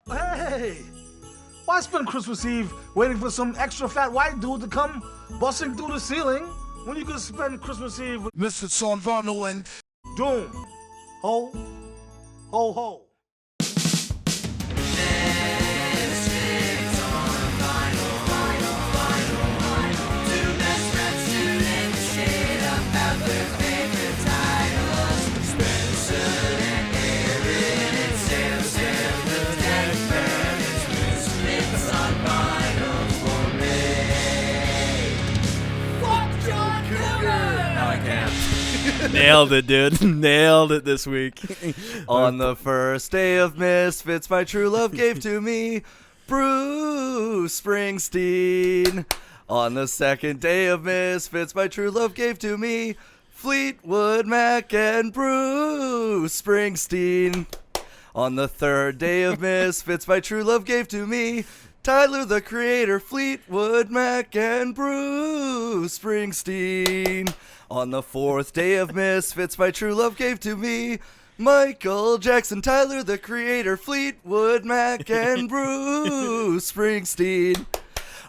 Hey, why spend Christmas Eve waiting for some extra fat white dude to come busting through the ceiling when you could spend Christmas Eve with Misfits on vinyl and Doom? Ho, ho, ho. Nailed it, dude. Nailed it this week. On the first day of Misfits, my true love gave to me Bruce Springsteen. On the second day of Misfits, my true love gave to me Fleetwood Mac and Bruce Springsteen. On the third day of Misfits, my true love gave to me Tyler, the Creator, Fleetwood Mac, and Bruce Springsteen. On the fourth day of Misfits, my true love gave to me Michael Jackson, Tyler, the Creator, Fleetwood Mac, and Bruce Springsteen.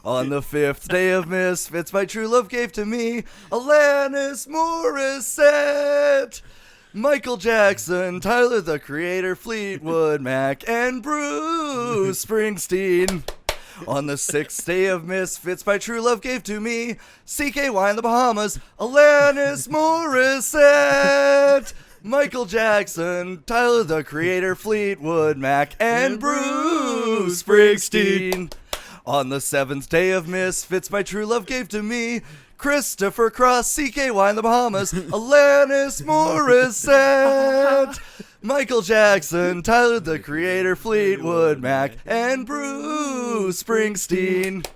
On the fifth day of Misfits, my true love gave to me Alanis Morissette, Michael Jackson, Tyler, the Creator, Fleetwood Mac, and Bruce Springsteen. On the sixth day of Misfits, my true love gave to me CKY in the Bahamas, Alanis Morissette, Michael Jackson, Tyler, the Creator, Fleetwood Mac, and Bruce Springsteen. On the seventh day of Misfits, my true love gave to me Christopher Cross, CKY in the Bahamas, Alanis Morissette, Michael Jackson, Tyler, the Creator, Fleetwood Mac, and Bruce Springsteen.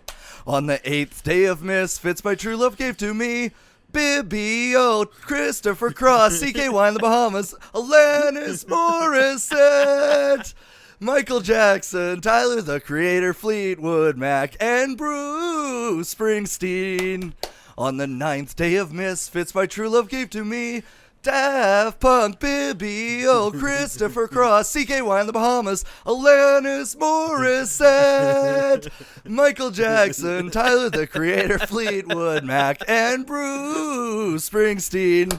On the eighth day of Misfits, my true love gave to me Bibby O, Christopher Cross, CKY in the Bahamas, Alanis Morissette, Michael Jackson, Tyler, the Creator, Fleetwood Mac, and Bruce Springsteen. On the ninth day of Misfits, my true love gave to me Daft Punk, Bibby O, Christopher Cross, CKY in the Bahamas, Alanis Morissette, Michael Jackson, Tyler, the Creator, Fleetwood Mac, and Bruce Springsteen.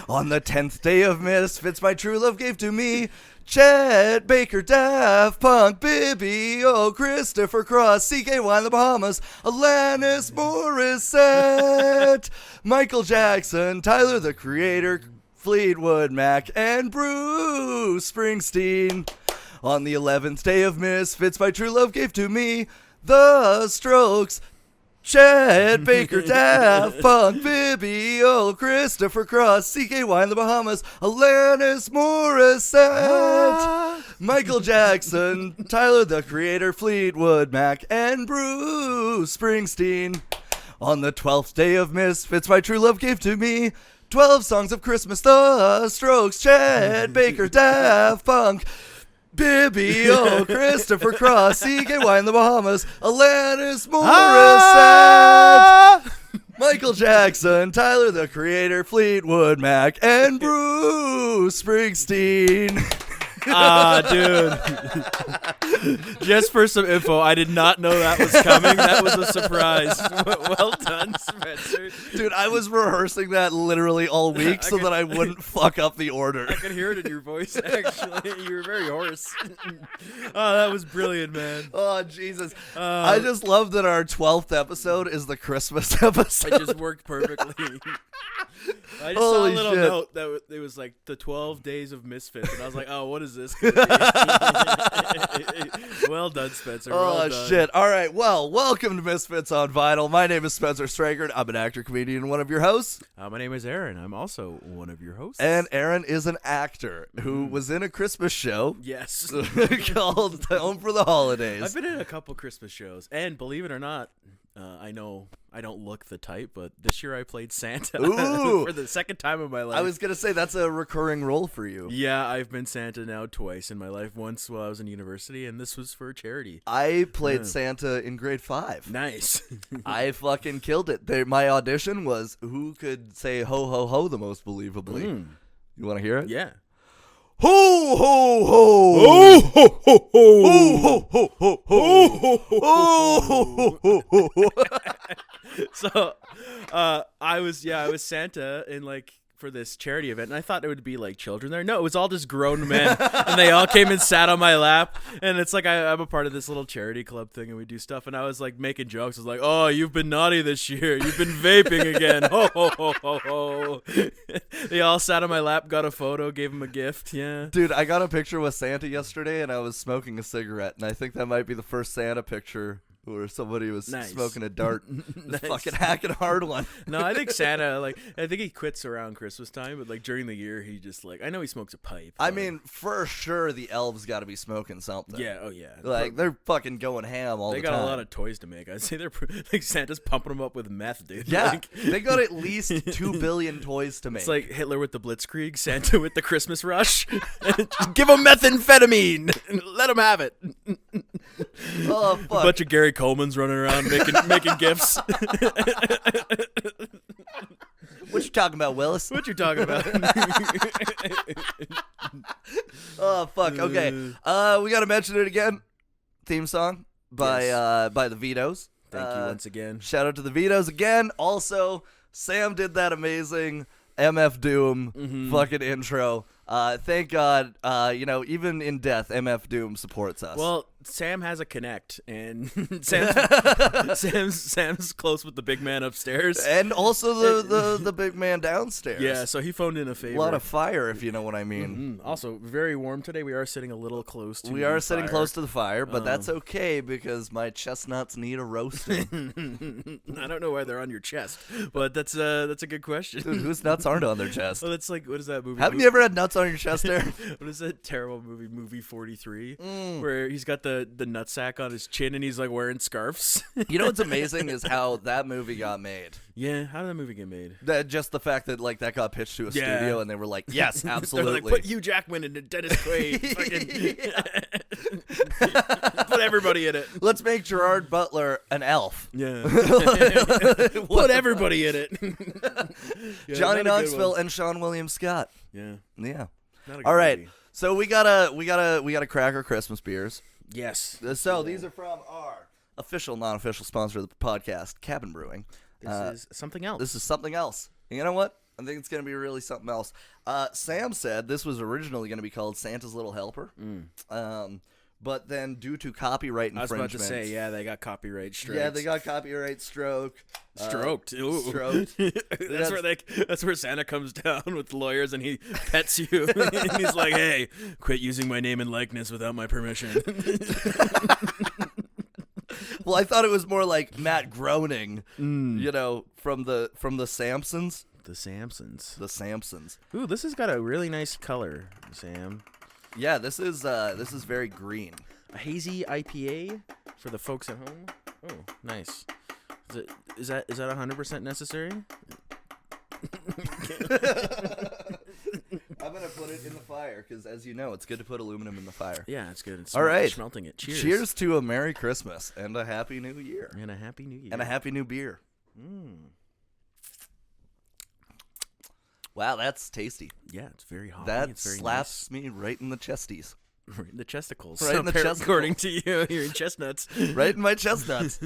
On the 10th day of Misfits, my true love gave to me Chet Baker, Daft Punk, Bibby O, Christopher Cross, CKY in the Bahamas, Alanis Morissette, Michael Jackson, Tyler, the Creator, Fleetwood Mac, and Bruce Springsteen. On the 11th day of Misfits, my true love gave to me The Strokes, Chet Baker, Daft Punk, Bibby O, Christopher Cross, CKY in the Bahamas, Alanis Morissette, Michael Jackson, Tyler, the Creator, Fleetwood Mac, and Bruce Springsteen. On the 12th day of Misfits, my true love gave to me 12 Songs of Christmas, The Strokes, Chet Baker, Daft Punk, Bibby O, Christopher Cross, CKY in the Bahamas, Alanis Morissette, Michael Jackson, Tyler, the Creator, Fleetwood Mac, and Bruce Springsteen. Dude. Just for some info, I did not know that was coming. That was a surprise. Well done, Spencer. Dude, I was rehearsing that literally all week so that I wouldn't fuck up the order. I could hear it in your voice, actually. You were very hoarse. Oh, that was brilliant, man. Oh, Jesus. I just love that our 12th episode is the Christmas episode. It just worked perfectly. I just saw a little note that it was like the 12 days of Misfits, and I was like, oh, what is this gonna be? Well done, Spencer. Well done. Shit. All right. Well, welcome to Misfits on Vinyl. My name is Spencer Streichert. I'm an actor, comedian, and one of your hosts. My name is Aaron. I'm also one of your hosts. And Aaron is an actor who was in a Christmas show. Yes. Called Home for the Holidays. I've been in a couple Christmas shows, and believe it or not, I know I don't look the type, but this year I played Santa for the second time in my life. I was going to say, that's a recurring role for you. Yeah, I've been Santa now twice in my life. Once while I was in university, and this was for charity. I played Santa in grade 5. Nice. I fucking killed it. My audition was who could say ho, ho, ho the most believably. You want to hear it? Yeah. Ho ho ho! Oh ho ho ho! Oh ho ho ho! Oh ho ho ho! So, I was Santa in like for this charity event, and I thought there would be like children there. No, it was all just grown men, and they all came and sat on my lap. And it's like I'm a part of this little charity club thing, and we do stuff. And I was like making jokes. I was like, "Oh, you've been naughty this year. You've been vaping again." Ho ho ho ho ho! They all sat on my lap, got a photo, gave him a gift. Yeah, dude, I got a picture with Santa yesterday, and I was smoking a cigarette, and I think that might be the first Santa picture where somebody was smoking a dart. Nice. Fucking hacking a hard one. No, I think Santa, like, I think he quits around Christmas time, but like during the year, he just like, I know he smokes a pipe. I mean, for sure, the elves got to be smoking something. Yeah, oh yeah. Like, they're fucking going ham all the time. They got a lot of toys to make. I'd say they're like Santa's pumping them up with meth, dude. Yeah, like, they got at least 2 billion toys to make. It's like Hitler with the Blitzkrieg, Santa with the Christmas rush. Give them methamphetamine. Let them have it. Oh, fuck. A bunch of Gary Coleman's running around making gifts. What you talking about, Willis? What you talking about? Oh, fuck. Okay. We got to mention it again. Theme song by the Vidos. Thank you once again. Shout out to the Vidos again. Also, Sam did that amazing MF Doom fucking intro. Thank God, even in death, MF Doom supports us. Well, Sam has a connect, and Sam's close with the big man upstairs. And also the big man downstairs. Yeah, so he phoned in a favor. A lot of fire, if you know what I mean. Mm-hmm. Also, very warm today. We are sitting a little close to We are sitting close to the fire, but that's okay because my chestnuts need a roasting. I don't know why they're on your chest, but that's a good question. Dude, whose nuts aren't on their chest? Well, that's like, what is that movie? Haven't you ever had nuts on your chest there? What is that terrible movie 43, where he's got the nutsack on his chin and he's like wearing scarves? You know what's amazing is how that movie got made. Yeah, how did that movie get made? Just the fact that like that got pitched to a studio and they were like, yes, absolutely. They're like, put Hugh Jackman and Dennis Quaid. Put everybody in it. Let's make Gerard Butler an elf. Yeah. Put everybody in it. Yeah, Johnny Knoxville and Sean William Scott. Yeah. Yeah. All right. movie. So we gotta crack our Christmas beers. Yes. So these are from our official, non-official sponsor of the podcast, Cabin Brewing. This is something else. This is something else. You know what? I think it's going to be really something else. Sam said this was originally going to be called Santa's Little Helper. But then due to copyright infringement. I was about to say, yeah, they got copyright strikes. Yeah, they got copyright stroked. Stroked. Ooh. Stroked. That's where Santa comes down with lawyers and he pets you. And he's like, hey, quit using my name and likeness without my permission. Well, I thought it was more like Matt Groening, from the Samsons. The Samsons. The Samsons. Ooh, this has got a really nice color, Sam. Yeah, this is very green. A hazy IPA for the folks at home. Oh, nice. Is that 100% necessary? I'm gonna put it in the fire because, as you know, it's good to put aluminum in the fire. Yeah, it's good. All right, smelting it. Cheers. Cheers to a Merry Christmas and a Happy New Year. And a Happy New Year. And a Happy New Beer. Wow, that's tasty. Yeah, it's very hot. That it's very slaps me right in the chesties. Right in the chesticles. Right in the chesticles. According to you, you're in chestnuts. Right in my chestnuts.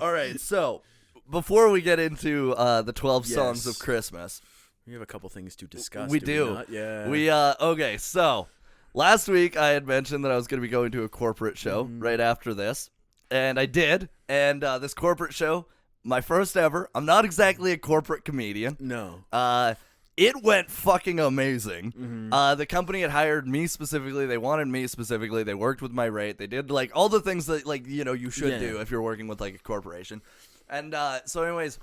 All right, so before we get into the 12 songs of Christmas, we have a couple things to discuss. We do. Yeah. Okay, so last week I had mentioned that I was going to be going to a corporate show right after this, and I did. And this corporate show, my first ever. I'm not exactly a corporate comedian. No. It went fucking amazing. The company had hired me specifically. They wanted me specifically. They worked with my rate. They did like all the things that you should do if you're working with like a corporation. And so anyways,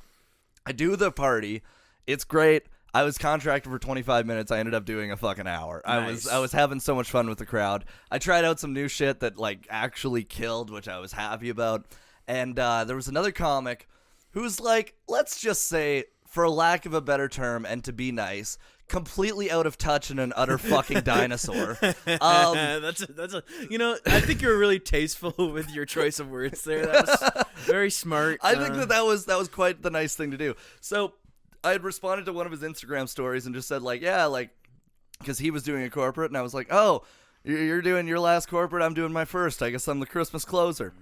I do the party. It's great. I was contracted for 25 minutes. I ended up doing a fucking hour. Nice. I was having so much fun with the crowd. I tried out some new shit that like actually killed, which I was happy about. And there was another comic who's like, let's just say, for lack of a better term, and to be nice, completely out of touch and an utter fucking dinosaur. That's a I think you were really tasteful with your choice of words there. That was very smart. I think that was quite the nice thing to do. So I had responded to one of his Instagram stories and just said like, yeah, like because he was doing a corporate, and I was like, oh, you're doing your last corporate, I'm doing my first. I guess I'm the Christmas closer.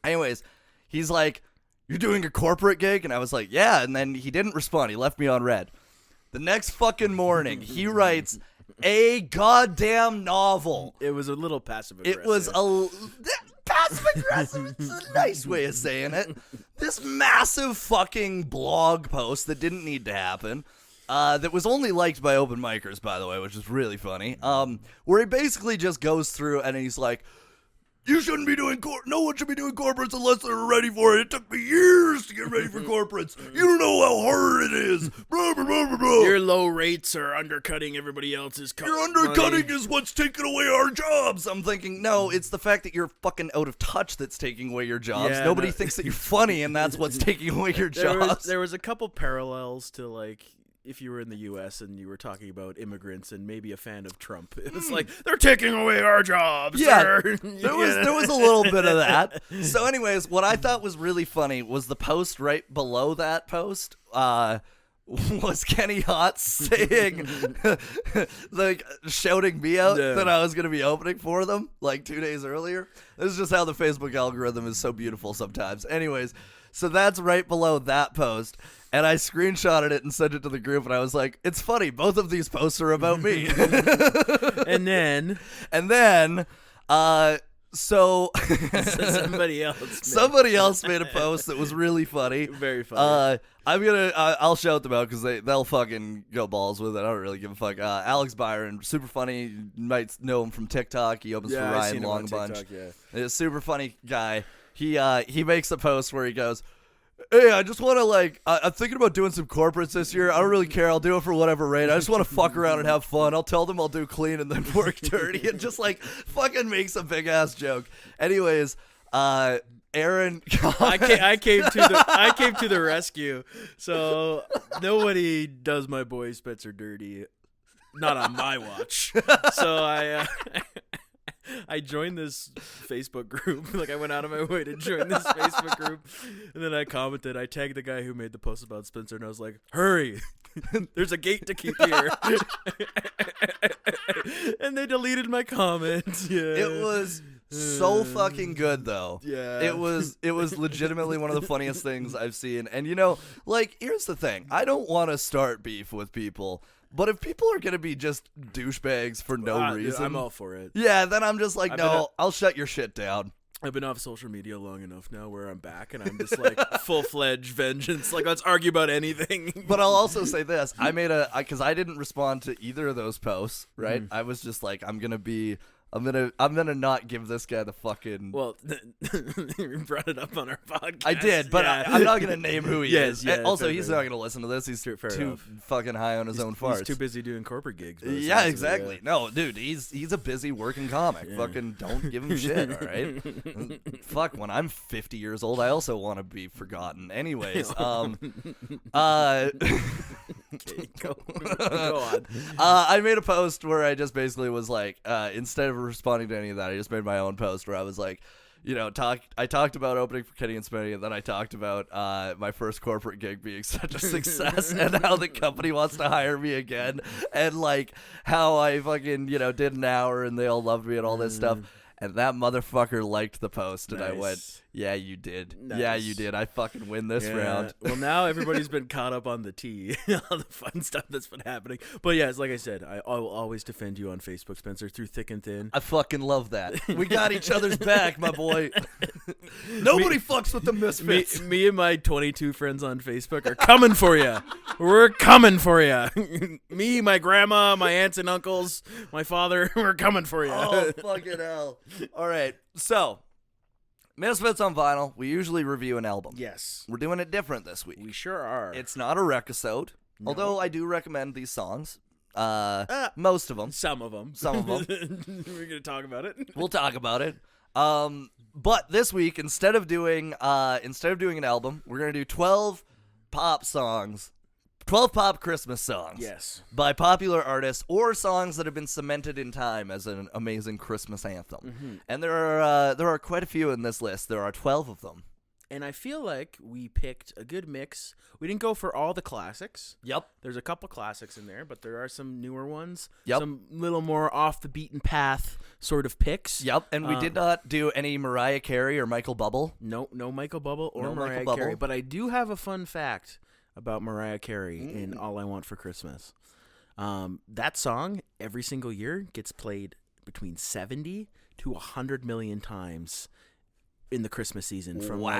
Anyways, he's like, you're doing a corporate gig? And I was like, yeah, and then he didn't respond. He left me on red. The next fucking morning, he writes a goddamn novel. It was a little passive-aggressive. It was passive-aggressive. It's a nice way of saying it. This massive fucking blog post that didn't need to happen, that was only liked by open micers, by the way, which is really funny, where he basically just goes through and he's like, you shouldn't be doing no one should be doing corporates unless they're ready for it. It took me years to get ready for corporates. You don't know how hard it is. Blah, blah, blah, blah, blah. Your low rates are undercutting everybody else's Your undercutting is what's taking away our jobs. I'm thinking, no, it's the fact that you're fucking out of touch that's taking away your jobs. Yeah, Nobody thinks that you're funny, and that's what's taking away your jobs. There was a couple parallels to, like, if you were in the U.S. and you were talking about immigrants and maybe a fan of Trump. It was like, they're taking away our jobs. Yeah, there was a little bit of that. So anyways, what I thought was really funny was the post right below that post was Kenny Hotz saying, like, shouting me out that I was going to be opening for them, like 2 days earlier. This is just how the Facebook algorithm is so beautiful sometimes. Anyways, so that's right below that post. And I screenshotted it and sent it to the group, and I was like, it's funny, both of these posts are about me. And then, so somebody else made a post that was really funny. Very funny. I'll shout them out because they'll fucking go balls with it. I don't really give a fuck. Alex Byron, super funny. You might know him from TikTok. He opens for Ryan Long Bunch. He's a super funny guy. He makes a post where he goes, hey, I just want to, I'm thinking about doing some corporates this year. I don't really care. I'll do it for whatever rate. I just want to fuck around and have fun. I'll tell them I'll do clean and then work dirty, and just, fucking makes a big-ass joke. Anyways, Aaron... I came to the rescue. So, nobody does my boy Spencer dirty. Not on my watch. So, I joined this Facebook group. I went out of my way to join this Facebook group. And then I commented. I tagged the guy who made the post about Spencer. And I was like, hurry. There's a gate to keep here. And they deleted my comment. Yeah. It was so fucking good, though. Yeah. It was legitimately one of the funniest things I've seen. And, here's the thing. I don't want to start beef with people. But if people are going to be just douchebags for no reason... I'm all for it. Yeah, then I'm just like, I'll shut your shit down. I've been off social media long enough now where I'm back and I'm just full-fledged vengeance. Let's argue about anything. But I'll also say this. I made because I didn't respond to either of those posts, right? I was just like, I'm gonna not give this guy the fucking... Well, you brought it up on our podcast. I did, but yeah. I'm not gonna name who he is. Yeah, also, he's not gonna listen to this. He's too fucking high on his own farts. He's too busy doing corporate gigs. Yeah, exactly. Yeah. No, dude, he's a busy working comic. Yeah. Fucking don't give him shit, all right? Fuck, when I'm 50 years old, I also want to be forgotten. Anyways, Okay, go on. I made a post where I just basically was like, instead of responding to any of that, I just made my own post where I was like, I talked about opening for Comedian Spencer, and then I talked about my first corporate gig being such a success and how the company wants to hire me again, and how I fucking did an hour and they all loved me and all this stuff. And that motherfucker liked the post, and I went, yeah, you did. Nice. Yeah, you did. I fucking win this round. Well, now everybody's been caught up on the tea, all the fun stuff that's been happening. But yes, like I said, I will always defend you on Facebook, Spencer, through thick and thin. I fucking love that. We got each other's back, my boy. Nobody fucks with the Misfits. Me and my 22 friends on Facebook are coming for you. We're coming for you. Me, my grandma, my aunts and uncles, my father, we're coming for you. Oh, fucking hell. All right, so Misfits on vinyl. We usually review an album. Yes, we're doing it different this week. We sure are. It's not a recusode, although I do recommend these songs. Most of them, some of them. We're gonna talk about it. We'll talk about it. But this week, instead of doing an album, we're gonna do 12 pop songs. 12 pop Christmas songs. Yes. By popular artists or songs that have been cemented in time as an amazing Christmas anthem. Mm-hmm. And there are quite a few in this list. There are 12 of them. And I feel like we picked a good mix. We didn't go for all the classics. Yep. There's a couple classics in there, but there are some newer ones. Yep. Some little more off the beaten path sort of picks. Yep. And we did not do any Mariah Carey or Michael Bublé. No Michael Bublé or No Mariah Michael Carey. Bublé. But I do have a fun fact about Mariah Carey in All I Want for Christmas. That song, every single year, gets played between 70 to 100 million times in the Christmas season, from like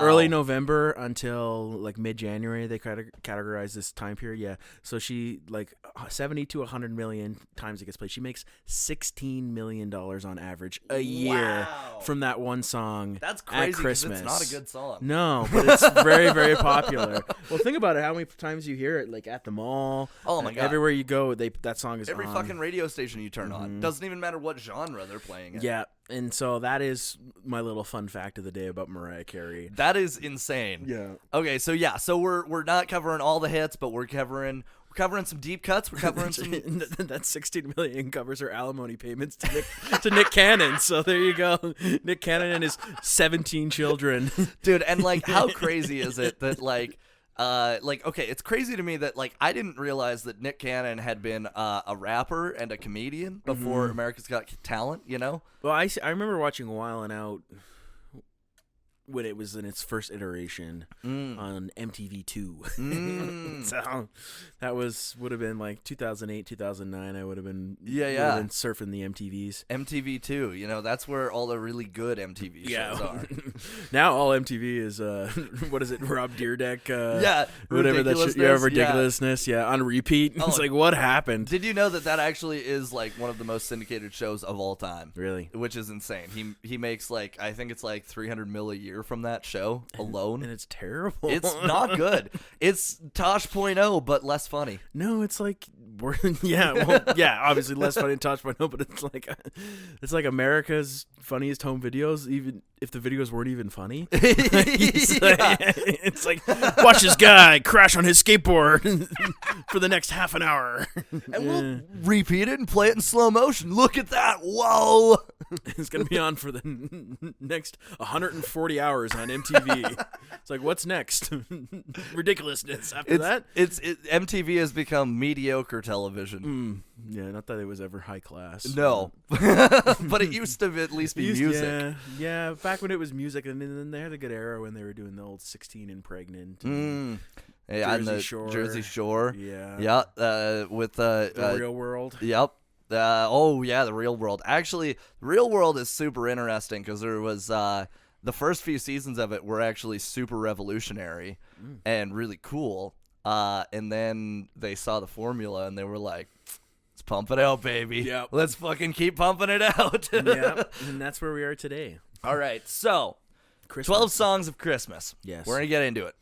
early November until like mid-January. They categorize this time period. Yeah, so she like 70 to 100 million times it gets played. She makes $16 million on average a year from that one song. That's crazy. At Christmas. It's not a good song. No, but it's very, very popular. Well, think about it. How many times you hear it, like at the mall? Oh my God! Everywhere you go, that song is every on. fucking radio station you turn on. Doesn't even matter what genre they're playing it. Yeah. And so that is my little fun fact of the day about Mariah Carey. That is insane. Yeah. Okay, so so we're not covering all the hits, but we're covering some deep cuts. We're covering some. That $16 million covers her alimony payments to Nick Cannon. So there you go, Nick Cannon and his 17 children. Dude, and like, how crazy is it that okay, it's crazy to me that like I didn't realize that Nick Cannon had been a rapper and a comedian before America's Got Talent. You know? Well, I remember watching Wild 'N Out when it was in its first iteration on MTV2. So that would have been like 2008, 2009. I would have been been surfing the MTVs. MTV2, you know, that's where all the really good MTV shows are. Now all MTV is what is it? Rob Dyrdek whatever Ridiculousness, ridiculousness, on repeat. It's like, what happened? Did you know that actually is like one of the most syndicated shows of all time? Really? Which is insane. He makes like, I think it's like 300 mil a year from that show alone. And it's terrible. It's not good. It's Tosh.0, but less funny. No, it's like obviously less funny than Tosh.0, but it's like America's funniest home videos, even if the videos weren't even funny. It's like, watch this guy crash on his skateboard for the next half an hour. And we'll repeat it and play it in slow motion. Look at that. Whoa. It's going to be on for the next 140 hours on MTV. It's like, what's next? Ridiculousness after that? MTV has become mediocre television. Yeah, not that it was ever high class. No. But it used to at least be music. Yeah, back when it was music, and then they had a good era when they were doing the old 16 and Pregnant. Yeah, Jersey Shore. Yeah. With The Real World. Yep. The Real World. Actually, The Real World is super interesting because there was the first few seasons of it were actually super revolutionary and really cool. And then they saw the formula and they were like, let's pump it out, baby. Yep. Let's fucking keep pumping it out. Yeah, and that's where we are today. All right, so Christmas. 12 songs of Christmas. Yes. We're going to get into it.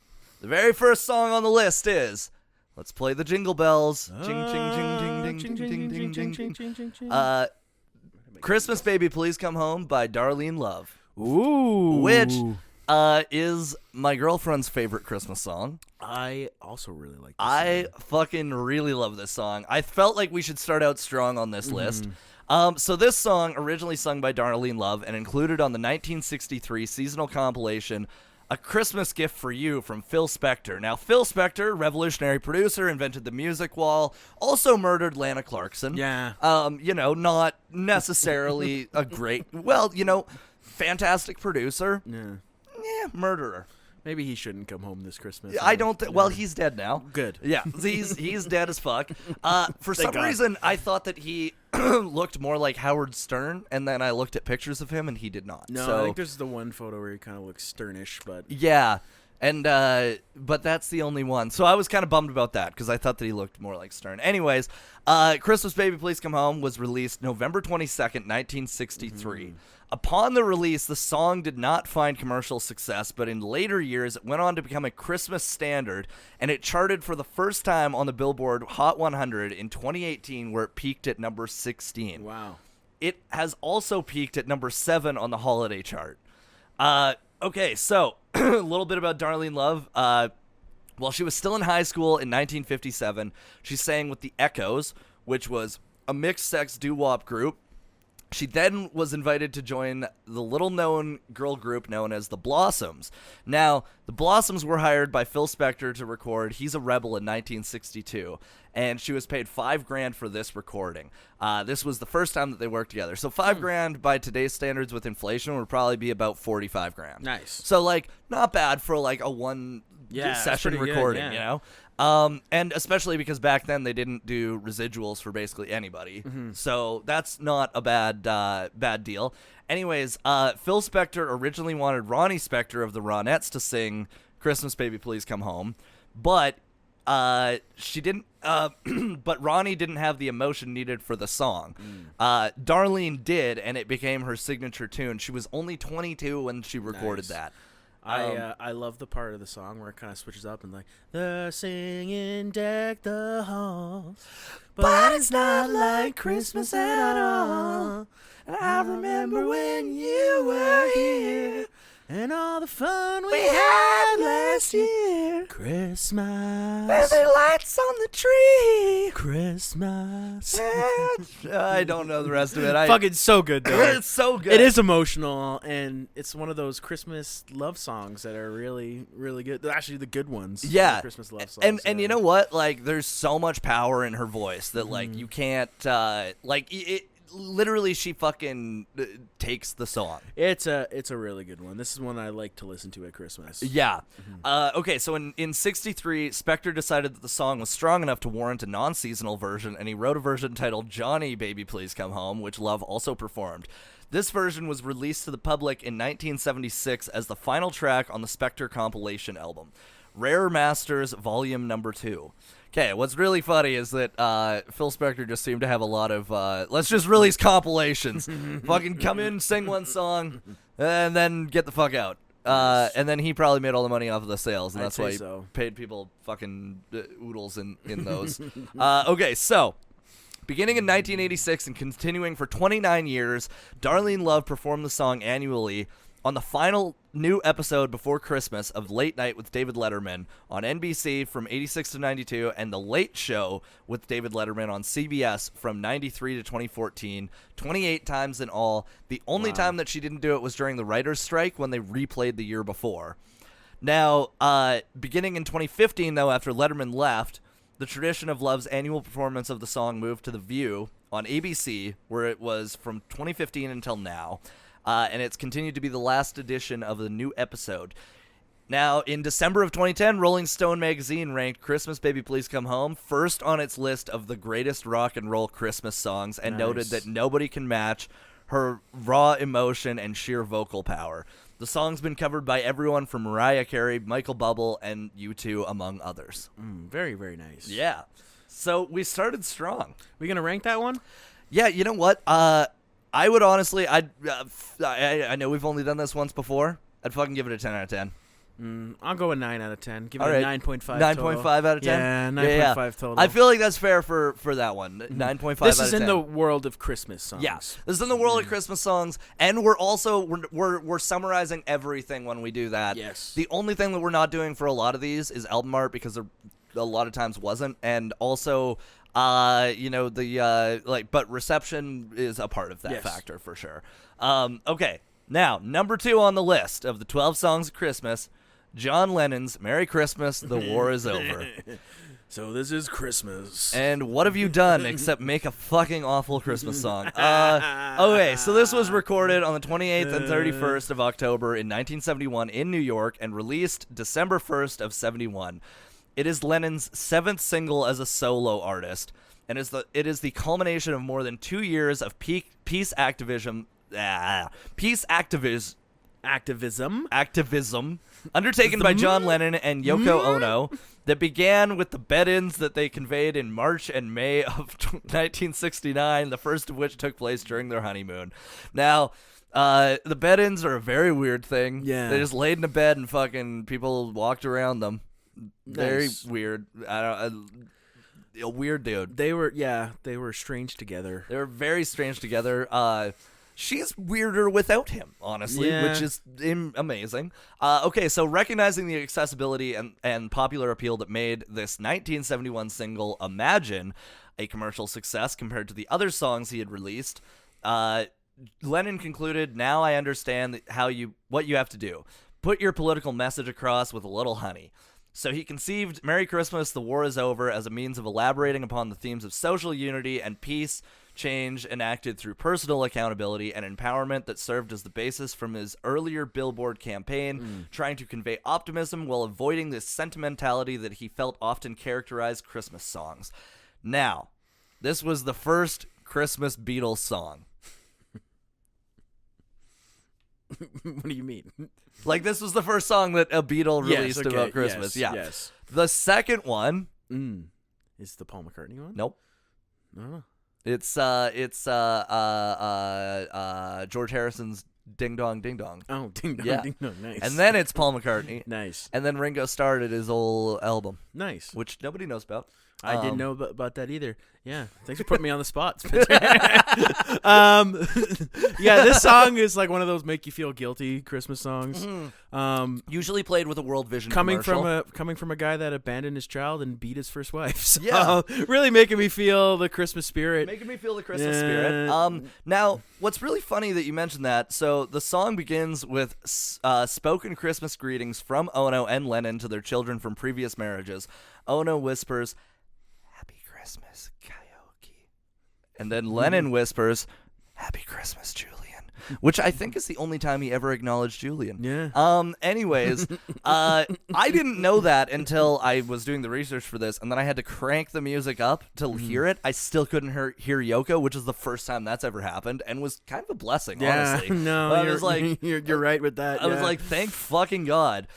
The very first song on the list is Let's Play the Jingle Bells. Ching, ching, ching, ching, ching, ching, ching, ching, ching, ching. Christmas Baby Please Come Home by Darlene Love. Ooh. Which is my girlfriend's favorite Christmas song. I also really like this I song. fucking really love this song. I felt like we should start out strong on this list. So this song, originally sung by Darlene Love and included on the 1963 seasonal compilation, A Christmas Gift for You from Phil Spector. Now, Phil Spector, revolutionary producer, invented the music wall, also murdered Lana Clarkson. Yeah. Not necessarily a great, fantastic producer. Yeah. Murderer. Maybe he shouldn't come home this Christmas. I don't think. Well, he's dead now. Good. Yeah, he's dead as fuck. For some God. reason, I thought that he looked more like Howard Stern, and then I looked at pictures of him, and he did not. No, so, I think there's the one photo where he kind of looks sternish, but yeah, and but that's the only one. So I was kind of bummed about that because I thought that he looked more like Stern. Anyways, Christmas Baby Please Come Home was released November 22nd, 1963. Upon the release, the song did not find commercial success, but in later years, it went on to become a Christmas standard, and it charted for the first time on the Billboard Hot 100 in 2018, where it peaked at number 16. wow. It has also peaked at number 7 on the holiday chart. Okay, so a little bit about Darlene Love. While she was still in high school in 1957, she sang with the Echoes, which was a mixed-sex doo-wop group. She then was invited to join the little-known girl group known as the Blossoms. Now, the Blossoms were hired by Phil Spector to record He's a Rebel in 1962, and she was paid $5,000 for this recording. This was the first time that they worked together. So $5,000 by today's standards with inflation would probably be about $45,000. Nice. So, like, not bad for, like, a one-session recording, good, you know? And especially because back then they didn't do residuals for basically anybody. So that's not a bad deal. Anyways, Phil Spector originally wanted Ronnie Spector of the Ronettes to sing Christmas Baby Please Come Home, but she didn't but Ronnie didn't have the emotion needed for the song. Darlene did, and it became her signature tune. She was only 22 when she recorded that. I love the part of the song where it kind of switches up and like the singing deck the halls, but it's not like Christmas at all. And I remember when you were here and all the fun we had last year. Christmas, Baby lights on the tree. Christmas. I don't know the rest of it. Fucking so good though. It's so good. It is emotional, and it's one of those Christmas love songs that are really, really good. They're actually the good ones. Yeah, Christmas love songs. And you know what? Like, there's so much power in her voice that like you can't it. Literally, she fucking takes the song. It's a really good one. This is one I like to listen to at Christmas. Yeah. Okay, so in 63, Spector decided that the song was strong enough to warrant a non-seasonal version, and he wrote a version titled Johnny Baby Please Come Home, which Love also performed. This version was released to the public in 1976 as the final track on the Spector compilation album, Rare Masters Volume Number 2. Okay, what's really funny is that Phil Spector just seemed to have a lot of, let's just release compilations. Fucking come in, sing one song, and then get the fuck out. And then he probably made all the money off of the sales, and that's why he paid people fucking oodles in those. Okay, so beginning in 1986 and continuing for 29 years, Darlene Love performed the song annually on the final new episode before Christmas of Late Night with David Letterman on NBC from 86 to 92, and The Late Show with David Letterman on CBS from 93 to 2014, 28 times in all. The only time that she didn't do it was during the writer's strike when they replayed the year before. Now, beginning in 2015, though, after Letterman left, the tradition of Love's annual performance of the song moved to The View on ABC, where it was from 2015 until now. And it's continued to be the last edition of the new episode. Now, in December of 2010, Rolling Stone magazine ranked Christmas Baby Please Come Home first on its list of the greatest rock and roll Christmas songs, and noted that nobody can match her raw emotion and sheer vocal power. The song's been covered by everyone from Mariah Carey, Michael Bublé, and U2, among others. Very, very nice. Yeah. So we started strong. We gonna rank that one? Yeah, you know what? I would honestly, I know we've only done this once before. I'd fucking give it a 10 out of 10. I'll go with 9 out of 10. Give it All a right. 9.5 9.5 out of 10? Yeah, 9.5 total. I feel like that's fair for that one. 9.5 out of 10. This is in the world of Christmas songs. Yeah, this is in the world of Christmas songs, and we're also we're summarizing everything when we do that. Yes. The only thing that we're not doing for a lot of these is album art, because there a lot of times wasn't, and also but reception is a part of that factor for sure. Okay, now number 2 on the list of the 12 songs of Christmas, John Lennon's "Merry Christmas, the War Is Over." So this is Christmas. And what have you done except make a fucking awful Christmas song? Okay, so this was recorded on the 28th and 31st of October in 1971 in New York and released December 1st of 71. It is Lennon's 7th single as a solo artist, and it is the culmination of more than 2 years of peace activism undertaken by John Lennon and Yoko Ono that began with the bed-ins that they conveyed in March and May of 1969, the first of which took place during their honeymoon. Now, the bed-ins are a very weird thing. Yeah. They just laid in a bed and fucking people walked around them. Very Nice. weird. A weird dude. They were strange together. They were very strange together. She's weirder without him, honestly, which is amazing. Okay, so recognizing the accessibility and popular appeal that made this 1971 single, Imagine, a commercial success compared to the other songs he had released, Lennon concluded, "Now I understand what you have to do. Put your political message across with a little honey." So he conceived Merry Christmas, the War is Over as a means of elaborating upon the themes of social unity and peace, change enacted through personal accountability and empowerment that served as the basis from his earlier Billboard campaign, trying to convey optimism while avoiding the sentimentality that he felt often characterized Christmas songs. Now, this was the first Christmas Beatles song. What do you mean? Like, this was the first song that a Beatle released about Christmas. Yes. The second one is the Paul McCartney one? Nope. No. It's George Harrison's Ding Dong Ding Dong. Oh, Ding Dong Ding Dong. Nice. And then it's Paul McCartney. Nice. And then Ringo started his old album. Nice. Which nobody knows about. I didn't know about that either. Yeah. Thanks for putting me on the spot, Spencer. Yeah, this song is like one of those make you feel guilty Christmas songs. Usually played with a World Vision coming commercial. from a guy that abandoned his child and beat his first wife. So Yeah. really making me feel the Christmas spirit. Making me feel the Christmas spirit. Now, what's really funny that you mentioned that, so the song begins with spoken Christmas greetings from Ono and Lennon to their children from previous marriages. Ono whispers, "Happy Christmas, karaoke." And then Lennon whispers, "Happy Christmas, Julian." Which I think is the only time he ever acknowledged Julian. Yeah. Anyways, I didn't know that until I was doing the research for this, and then I had to crank the music up to hear it. I still couldn't hear Yoko, which is the first time that's ever happened, and was kind of a blessing, honestly. No, I was like, you're right with that. I was like, thank fucking God.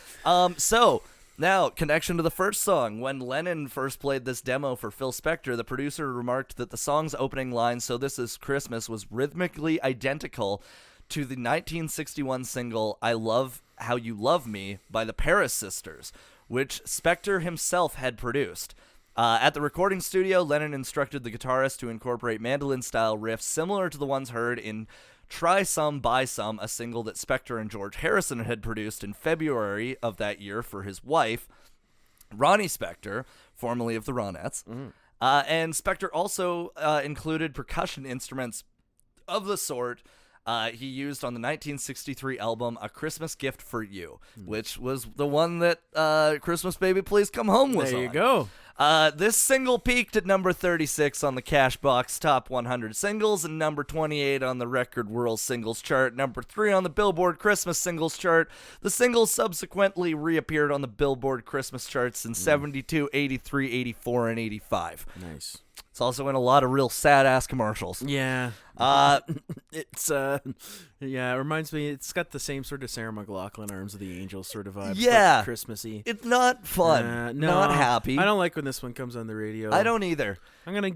So now, connection to the first song. When Lennon first played this demo for Phil Spector, the producer remarked that the song's opening line, "So This Is Christmas," was rhythmically identical to the 1961 single "I Love How You Love Me" by the Paris Sisters, which Spector himself had produced. At the recording studio, Lennon instructed the guitarist to incorporate mandolin-style riffs similar to the ones heard in Try Some, Buy Some, a single that Spector and George Harrison had produced in February of that year for his wife, Ronnie Spector, formerly of the Ronettes. And Spector also included percussion instruments of the sort he used on the 1963 album A Christmas Gift for You, which was the one that Christmas Baby Please Come Home was on. There you go. This single peaked at number 36 on the Cashbox Top 100 Singles and number 28 on the Record World Singles Chart, number 3 on the Billboard Christmas Singles Chart. The single subsequently reappeared on the Billboard Christmas charts in 72, 83, 84, and 85. Nice. It's also in a lot of real sad-ass commercials. Yeah. It's it reminds me, it's got the same sort of Sarah McLachlan Arms of the Angels sort of vibe. Yeah. Like Christmassy. It's not fun. No, not happy. I don't like when this one comes on the radio. I don't either. I'm going to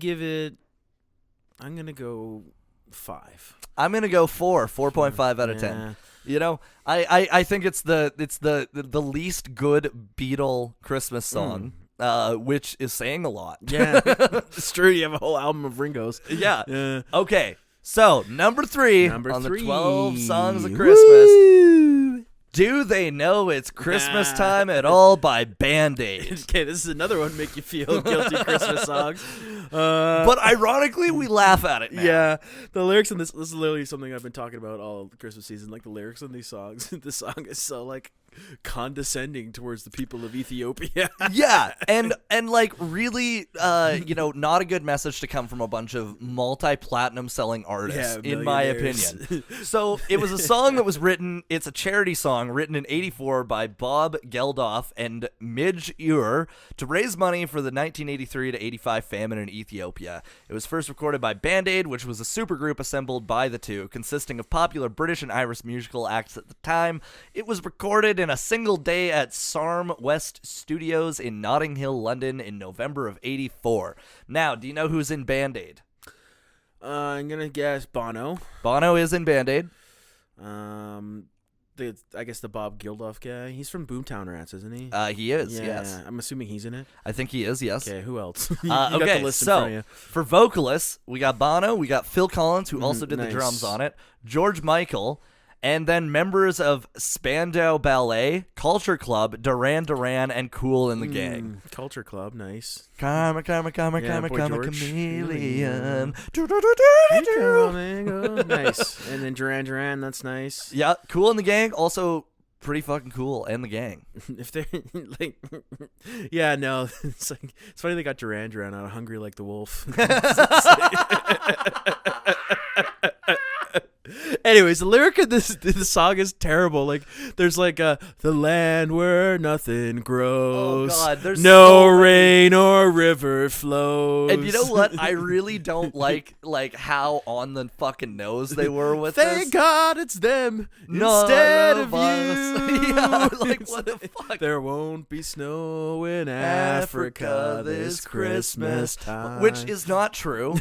go 5. I'm going to go 4.5 out of 10. You know, I think it's the least good Beatle Christmas song. Which is saying a lot. Yeah, it's true. You have a whole album of Ringo's. Yeah. Okay, so number 3 on the 12 songs of Christmas. Woo! Do They Know It's Christmas Time at All by Band-Aid. Okay, this is another one make you feel guilty Christmas songs. But ironically, we laugh at it now. Yeah, the lyrics in this is literally something I've been talking about all the Christmas season. Like the lyrics in these songs, the song is so like condescending towards the people of Ethiopia. Yeah, and like really, not a good message to come from a bunch of multi-platinum selling artists, in my opinion. So it was a song that was written. It's a charity song written in '84 by Bob Geldof and Midge Ure to raise money for the 1983 to 85 famine in Ethiopia. It was first recorded by Band-Aid, which was a supergroup assembled by the two, consisting of popular British and Irish musical acts at the time. It was recorded in a single day at Sarm West Studios in Notting Hill, London in November of '84. Now, do you know who's in Band-Aid? I'm going to guess Bono. Bono is in Band-Aid. I guess the Bob Geldof guy. He's from Boomtown Rats, isn't he? He is, yeah, yes. I'm assuming he's in it. I think he is, yes. Okay, who else? You okay, got the list in so front of you. for vocalists, we got Bono, we got Phil Collins, who also did nice. the drums on it, George Michael, And then members of Spandau Ballet, Culture Club, Duran Duran, and Kool and the Gang. Culture Club, nice. Karma, Boy George. chameleon. Nice. And then Duran Duran, that's nice. Yeah, Kool and the Gang, also pretty fucking cool, and the gang. If they're like, yeah, no, it's funny they got Duran Duran out of Hungry Like the Wolf. Anyways, the lyric of this song is terrible. Like, there's like the land where nothing grows. Oh God, there's no rain or river flows. And you know what? I really don't like how on the fucking nose they were with this. Thank God it's them instead of you. Yeah, like what the fuck? There won't be snow in Africa this Christmas time. Which is not true.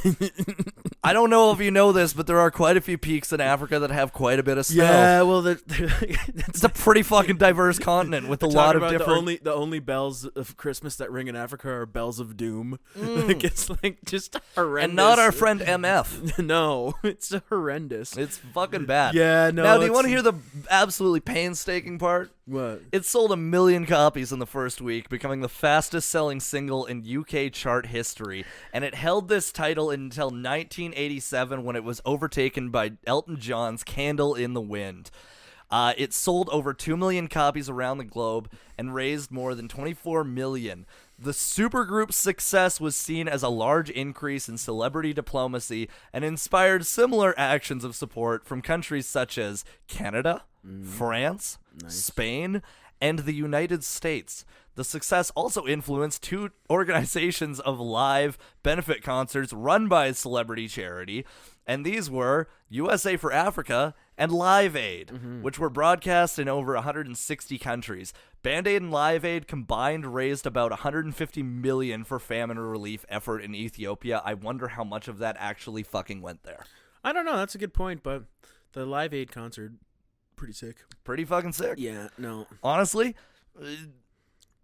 I don't know if you know this, but there are quite a few peaks in Africa that have quite a bit of snow. Yeah, well, it's a pretty fucking diverse continent with a lot of different. The only bells of Christmas that ring in Africa are bells of doom. Like, it's like just horrendous. And not our friend MF. No, it's horrendous. It's fucking bad. Yeah, no. Now, do you want to hear the absolutely painstaking part? What? It sold 1 million copies in the first week, becoming the fastest-selling single in UK chart history, and it held this title until 1987 when it was overtaken by Elton John's Candle in the Wind. It sold over 2 million copies around the globe and raised more than 24 million. The supergroup's success was seen as a large increase in celebrity diplomacy and inspired similar actions of support from countries such as Canada, France, Spain, and the United States. The success also influenced 2 organizations of live benefit concerts run by celebrity charity, and these were USA for Africa and Live Aid, which were broadcast in over 160 countries. Band Aid and Live Aid combined raised about $150 million for famine relief effort in Ethiopia. I wonder how much of that actually fucking went there. I don't know. That's a good point, but the Live Aid concert, pretty sick. Pretty fucking sick. Yeah, no. Honestly,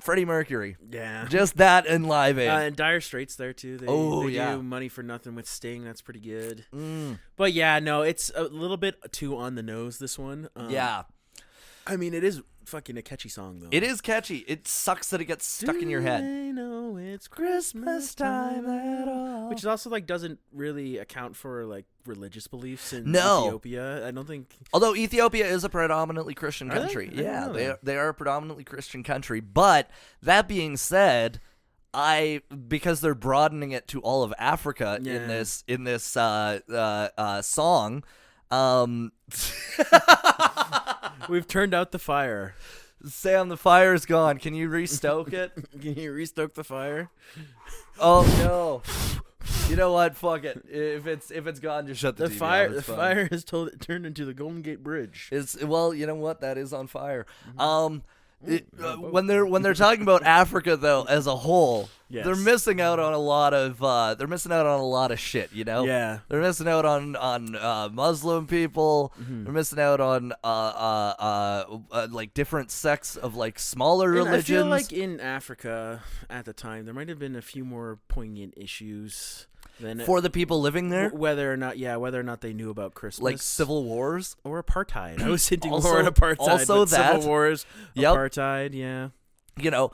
Freddie Mercury. Yeah. Just that and Live Aid. And Dire Straits there, too. They do Money for Nothing with Sting. That's pretty good. But, yeah, no, it's a little bit too on the nose, this one. Yeah. I mean, it is fucking a catchy song, though. It is catchy. It sucks that it gets stuck in your head. I know it's Christmas time at all. Which is also, like, doesn't really account for, like, religious beliefs in Ethiopia. I don't think. Although Ethiopia is a predominantly Christian country. Yeah, they are a predominantly Christian country. But that being said, because they're broadening it to all of Africa in this song. We've turned out the fire. Sam, the fire's gone. Can you restoke it? Can you restoke the fire? Oh no! You know what? Fuck it. If it's gone, just shut the TV fire. off. The fire has turned into the Golden Gate Bridge. Well, you know what? That is on fire. When they're talking about Africa though as a whole, they're missing out on a lot of shit, you know? Yeah. They're missing out on Muslim people. They're missing out on like different sects of like smaller religions. I feel like in Africa at the time there might have been a few more poignant issues for the people living there, whether or not they knew about Christmas, like civil wars or apartheid. I was hinting more at apartheid. Also, civil wars, apartheid, yeah. You know,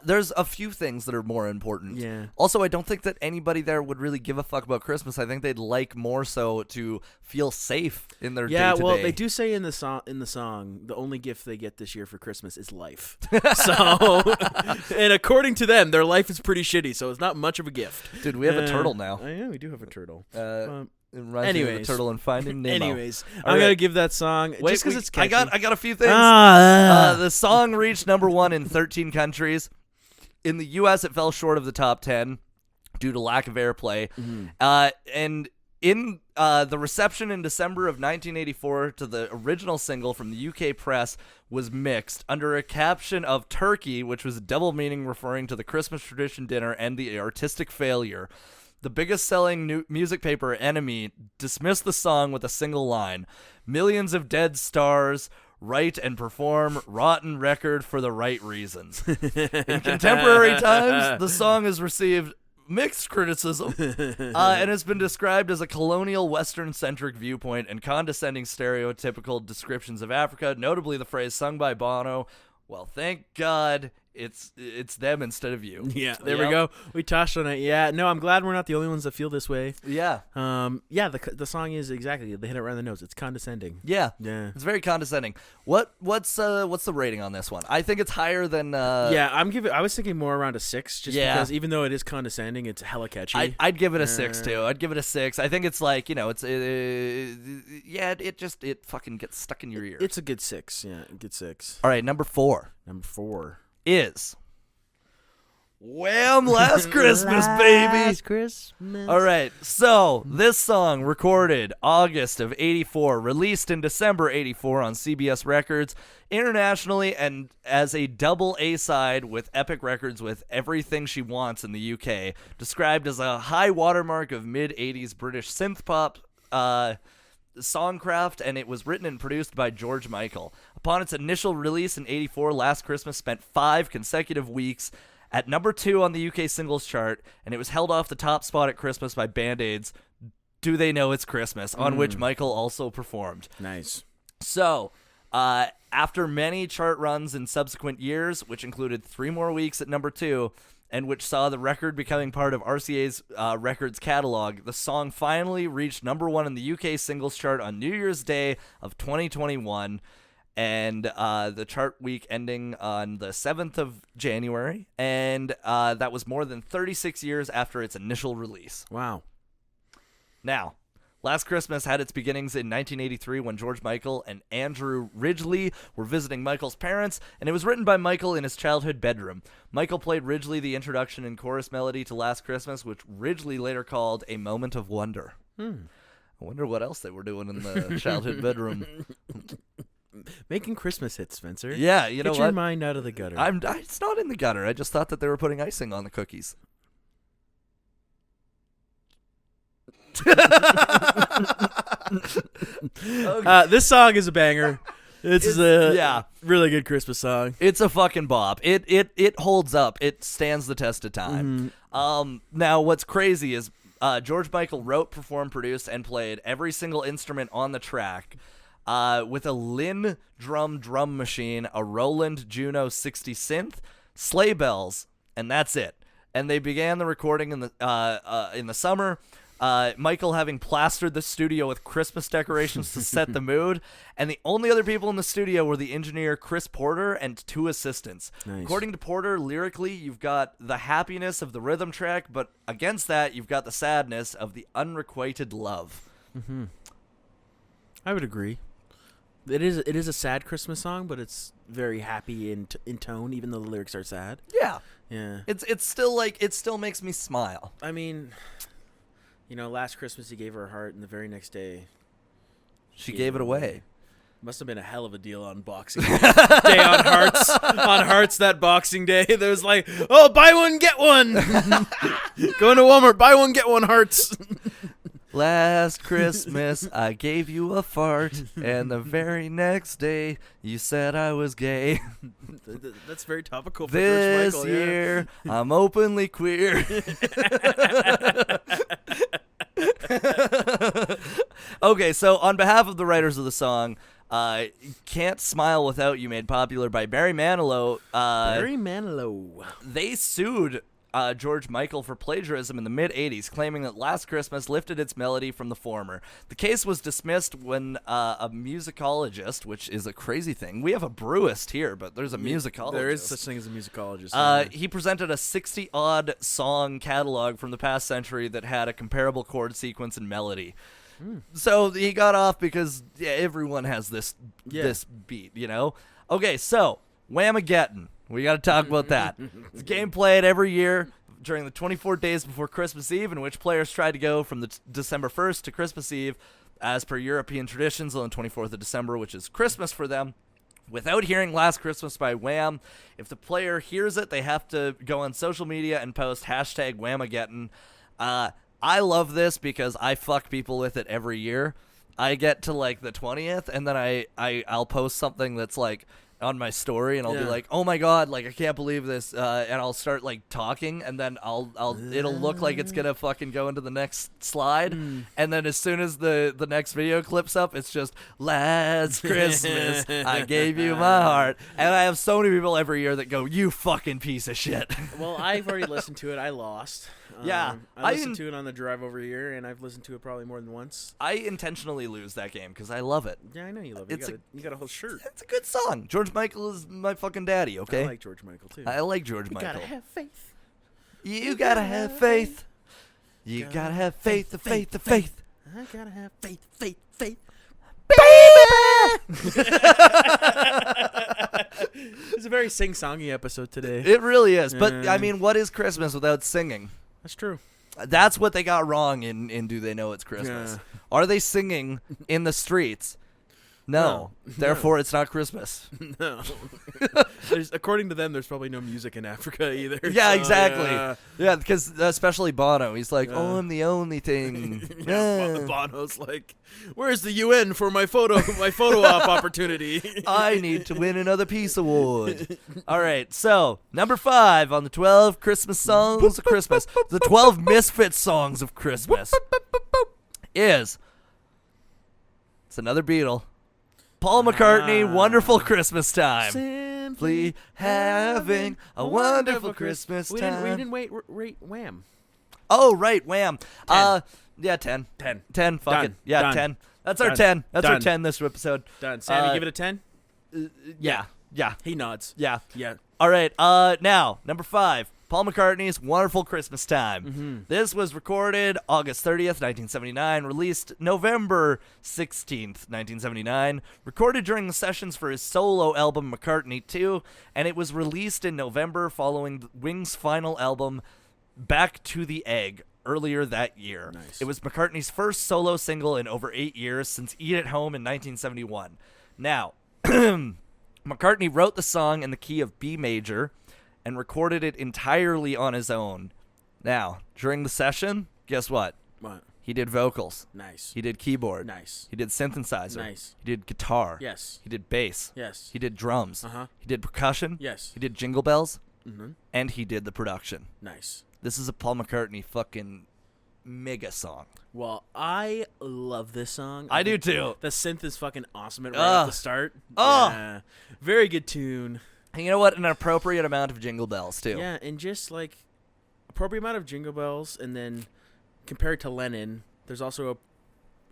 there's a few things that are more important. Yeah. Also, I don't think that anybody there would really give a fuck about Christmas. I think they'd like more so to feel safe in their day-to-day. Yeah, well, they do say in the song, the only gift they get this year for Christmas is life. So, and according to them, their life is pretty shitty, so it's not much of a gift. Dude, we have a turtle now. Yeah, we do have a turtle. It reminds me of the turtle and Finding Nemo. Anyways, I'm gonna give that song just because it's catchy. I got a few things. The song reached #1 in 13 countries. In the U.S., it fell short of the top 10 due to lack of airplay. And in the reception in December of 1984 to the original single from the UK press was mixed under a caption of Turkey, which was a double meaning referring to the Christmas tradition dinner and the artistic failure. The biggest selling music paper, Enemy, dismissed the song with a single line: "Millions of dead stars write and perform rotten record for the right reasons." In contemporary times, the song has received mixed criticism, and has been described as a colonial Western-centric viewpoint and condescending stereotypical descriptions of Africa, notably the phrase sung by Bono, "Well, thank God it's them instead of you." Yeah, there we go. We touched on it. Yeah, no, I'm glad we're not the only ones that feel this way. Yeah. Yeah, the song is exactly, they hit it right on the nose. It's condescending. Yeah. Yeah. It's very condescending. What's the rating on this one? I think it's higher than Yeah, I was thinking more around a 6 just because even though it is condescending, it's hella catchy. I'd give it a 6 too. I'd give it a 6. I think it's like, it's it fucking gets stuck in your ear. It's a good 6. Yeah, a good 6. All right, number 4. Number 4 is Wham! Last Christmas, baby. Last Christmas. All right, so this song recorded August of 84, released in December 84 on CBS Records internationally, and as a double A-side with Epic Records with Everything She Wants in the UK, described as a high watermark of mid-80s British synth pop songcraft, and it was written and produced by George Michael. Upon its initial release in 84, Last Christmas spent 5 consecutive weeks at number 2 on the UK singles chart, and it was held off the top spot at Christmas by Band-Aid's Do They Know It's Christmas, on which Michael also performed. Nice. So, after many chart runs in subsequent years, which included 3 more weeks at number 2, and which saw the record becoming part of RCA's records catalog, the song finally reached number 1 in the UK singles chart on New Year's Day of 2021, and the chart week ending on the 7th of January, and that was more than 36 years after its initial release. Wow. Now, Last Christmas had its beginnings in 1983 when George Michael and Andrew Ridgeley were visiting Michael's parents, and it was written by Michael in his childhood bedroom. Michael played Ridgeley the introduction and chorus melody to Last Christmas, which Ridgeley later called A Moment of Wonder. I wonder what else they were doing in the childhood bedroom. Making Christmas hits, Spencer. Yeah, you know what? Get your mind out of the gutter. It's not in the gutter. I just thought that they were putting icing on the cookies. This song is a banger. It's a really good Christmas song. It's a fucking bop. It holds up. It stands the test of time. Now, what's crazy is George Michael wrote, performed, produced, and played every single instrument on the track with a Linn drum machine, a Roland Juno 60 synth, sleigh bells, and that's it. And they began the recording in the summer. Michael having plastered the studio with Christmas decorations to set the mood, and the only other people in the studio were the engineer Chris Porter and 2 assistants. Nice. According to Porter, lyrically, you've got the happiness of the rhythm track, but against that, you've got the sadness of the unrequited love. I would agree. It is a sad Christmas song, but it's very happy in tone, even though the lyrics are sad. Yeah. Yeah. It's still like, it still makes me smile. I mean, last Christmas he gave her a heart, and the very next day she gave it away. Must have been a hell of a deal on Boxing Day. On Hearts that Boxing Day. There was like, oh, buy one, get one. Going to Walmart, buy one, get one Hearts. Last Christmas, I gave you a fart, and the very next day, you said I was gay. That's very topical for this George Michael. Year, I'm openly queer. Okay, so on behalf of the writers of the song, Can't Smile Without You, made popular by Barry Manilow. Barry Manilow. They sued George Michael for plagiarism in the mid-'80s, claiming that Last Christmas lifted its melody from the former. The case was dismissed when a musicologist, which is a crazy thing. We have a brewist here, but there's a musicologist. There is such thing as a musicologist. He presented a 60-odd song catalog from the past century that had a comparable chord sequence and melody. So he got off because everyone has this beat, Okay, so Whamageddon. We got to talk about that. It's a game played every year during the 24 days before Christmas Eve, in which players try to go from the December 1st to Christmas Eve, as per European traditions, on the 24th of December, which is Christmas for them, without hearing Last Christmas by Wham. If the player hears it, they have to go on social media and post hashtag Whamageddon. I love this because I fuck people with it every year. I get to like the 20th, and then I'll post something that's like, on my story, and I'll be like, "Oh my god, like I can't believe this," and I'll start like talking, and then it'll look like it's gonna fucking go into the next slide, and then as soon as the next video clips up, it's just "Last Christmas I gave you my heart," and I have so many people every year that go, "You fucking piece of shit." Well, I've already listened to it. I lost. Yeah, I listened to it on the drive over here, and I've listened to it probably more than once. I intentionally lose that game because I love it. Yeah, I know you love it. You got a whole shirt. It's a good song. George Michael is my fucking daddy, okay? I like George Michael, too. I like George Michael. You gotta have faith. You gotta have faith. You gotta have faith, the faith, the faith. I gotta have faith, faith, faith. Baby! It's a very sing-songy episode today. It really is. But, I mean, what is Christmas without singing? That's true. That's what they got wrong in Do They Know It's Christmas? Yeah. Are they singing in the streets? No. Therefore, it's not Christmas. No. According to them, there's probably no music in Africa either. Yeah, so, exactly. Yeah, because especially Bono. He's like, oh, I'm the only thing. Bono's like, where's the UN for my photo op opportunity? I need to win another Peace Award. All right, so number 5 on the 12 Christmas songs of Christmas, the 12 Misfits songs of Christmas is, it's another Beatle. Paul McCartney, Wonderful Christmas Time. Simply having a wonderful Christmas time. We didn't rate Wham. Oh, right, Wham. 10. Yeah, 10. 10. 10, fuck Done. it. Yeah, Done. 10. That's our Done. 10. That's our Done. 10 this episode. Done. Sam, you give it a 10? Yeah. He nods. Yeah. Yeah. All right, now, number 5. Paul McCartney's Wonderful Christmas Time. This was recorded August 30th, 1979, released November 16th, 1979, recorded during the sessions for his solo album McCartney 2, and it was released in November following Wings' final album Back to the Egg earlier that year. Nice. It was McCartney's first solo single in over 8 years since Eat at Home in 1971. Now, McCartney wrote the song in the key of B major and recorded it entirely on his own. Now, during the session, guess what? What? He did vocals. Nice. He did keyboard. Nice. He did synthesizer. Nice. He did guitar. Yes. He did bass. Yes. He did drums. Uh-huh. He did percussion. Yes. He did jingle bells. Mm-hmm. And he did the production. Nice. This is a Paul McCartney fucking mega song. Well, I love this song. I do too. The synth is fucking awesome right at the start. Oh. Yeah. Very good tune. And you know what? An appropriate amount of jingle bells, too. Yeah, and just like appropriate amount of jingle bells, and then compared to Lennon, there's also a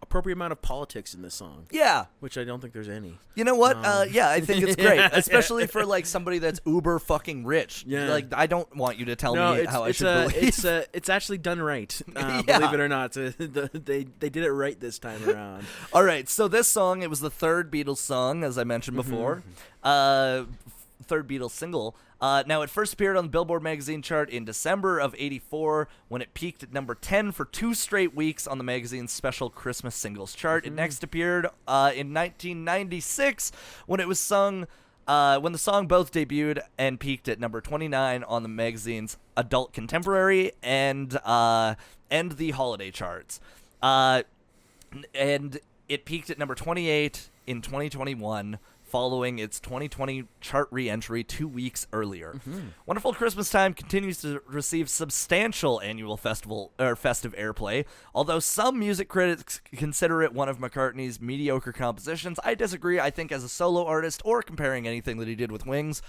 appropriate amount of politics in this song. Yeah. Which I don't think there's any. You know what? Yeah, I think it's great, especially for like somebody that's uber fucking rich. Yeah. Like, I don't want you to tell me how I should believe. It's actually done right. Yeah. Believe it or not, they did it right this time around. All right, so this song, it was the third Beatles song, as I mentioned before. Third Beatles single. Now, it first appeared on the Billboard magazine chart in December of '84 when it peaked at number 10 for 2 straight weeks on the magazine's special Christmas singles chart. It next appeared in 1996 when it was sung, when the song both debuted and peaked at number 29 on the magazine's Adult Contemporary and the holiday charts. And it peaked at number 28 in 2021. Following its 2020 chart re-entry 2 weeks earlier. Wonderful Christmas Time continues to receive substantial annual festive airplay, although some music critics consider it one of McCartney's mediocre compositions. I disagree. I think as a solo artist, or comparing anything that he did with Wings,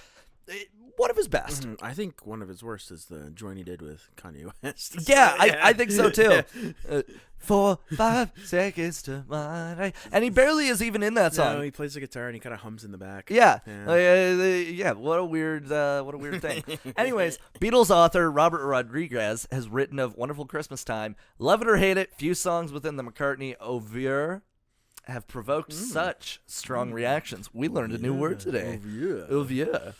one of his best. I think one of his worst is the joint he did with Kanye West. Yeah, I think so too. 4, 5 seconds to mine. And he barely is even in that song. No, he plays the guitar and he kind of hums in the back. Yeah. Yeah. What a weird thing. Anyways, Beatles author Robert Rodriguez has written of Wonderful Christmas Time. Love it or hate it, few songs within the McCartney oeuvre have provoked such strong reactions. We learned a new word today. Oeuvre.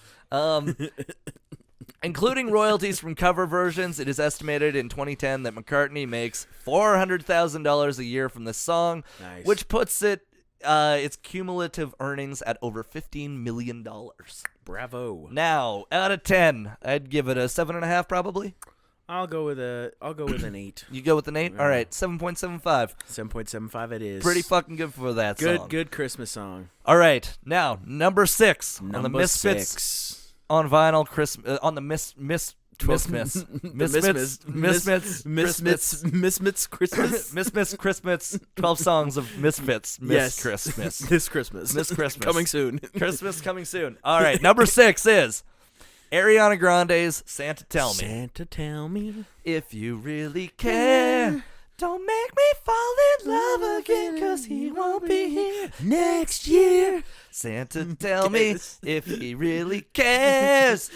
Including royalties from cover versions, it is estimated in 2010 that McCartney makes $400,000 a year from this song, Nice. which puts its cumulative earnings at over $15 million. Bravo. Now, out of 10, I'd give it a 7.5 probably. I'll go with an 8. You go with an 8? All right, 7.75. 7.75 it is. Pretty fucking good for that song. Good Christmas song. All right, now number 6 on the Misfits 6. on vinyl on the Misfits Christmas 12 songs of Misfits. Christmas. This Christmas. Coming soon. Christmas coming soon. All right, number 6 is Ariana Grande's Santa Tell Me. Santa tell me If you really care, don't make me fall in love again, 'cause he won't be here next year. Santa tell me if he really cares.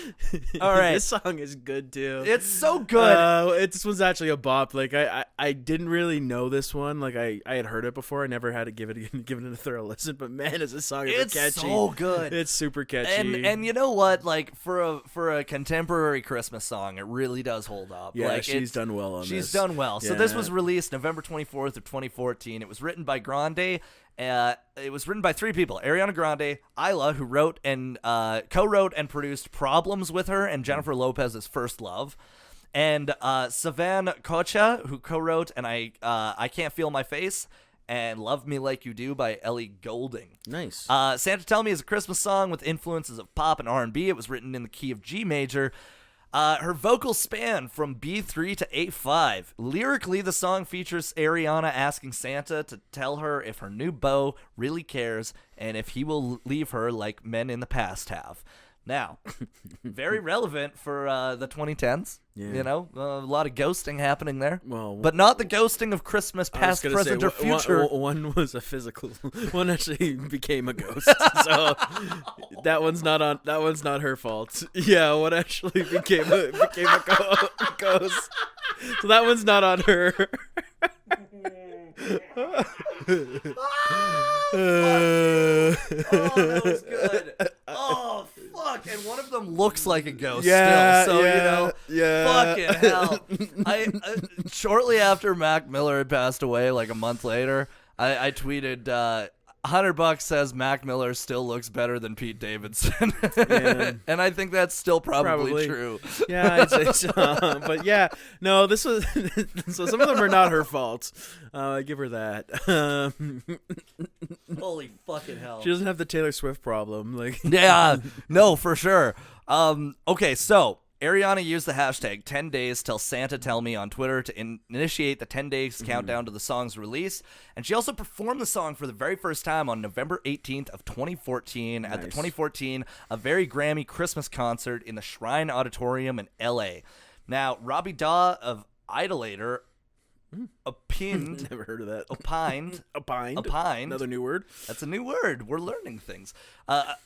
All right. This song is good too. It's so good. This one's actually a bop. Like I didn't really know this one. Like I had heard it before. I never had to give it a thorough listen. But man, is this song ever catchy. It's so good. It's super catchy. And you know what? Like for a contemporary Christmas song, it really does hold up. Yeah, like, she's done well on this. She's done well. So Yeah. this was released November 24th of 2014. It was written by Grande. It was written by 3 people: Ariana Grande, Isla, who wrote and co-wrote and produced "Problems" with her and Jennifer Lopez's "First Love," and Savan Kocha, who co-wrote and I Can't Feel My Face and "Love Me Like You Do" by Ellie Goulding. Nice. Santa Tell Me is a Christmas song with influences of pop and R&B. It was written in the key of G major. Her vocals span from B3 to A5. Lyrically, the song features Ariana asking Santa to tell her if her new beau really cares and if he will leave her like men in the past have. Now, very relevant for the 2010s. Yeah. You know, a lot of ghosting happening there. Well, but not the ghosting of Christmas past, present, or future. One was a physical. One actually became a ghost. So that one's not her fault. Yeah, one actually became a ghost. So that one's not on her. Oh, that was good. Oh, fuck. And one of them looks like a ghost still. So, you know, fucking hell. I shortly after Mac Miller had passed away, like a month later, I tweeted, $100 says Mac Miller still looks better than Pete Davidson. And I think that's still probably true. Yeah, but yeah, no, this was so some of them are not her fault. I give her that. Holy fucking hell. She doesn't have the Taylor Swift problem. Like, yeah, no, for sure. Okay, so Ariana used the hashtag 10 days till Santa Tell Me on Twitter to initiate the 10 days countdown to the song's release. And she also performed the song for the very first time on November 18th of 2014 at the 2014 A Very Grammy Christmas concert in the Shrine Auditorium in LA. Now, Robbie Daw of Idolator opined. Never heard of that. Opined. Another new word. That's a new word. We're learning things.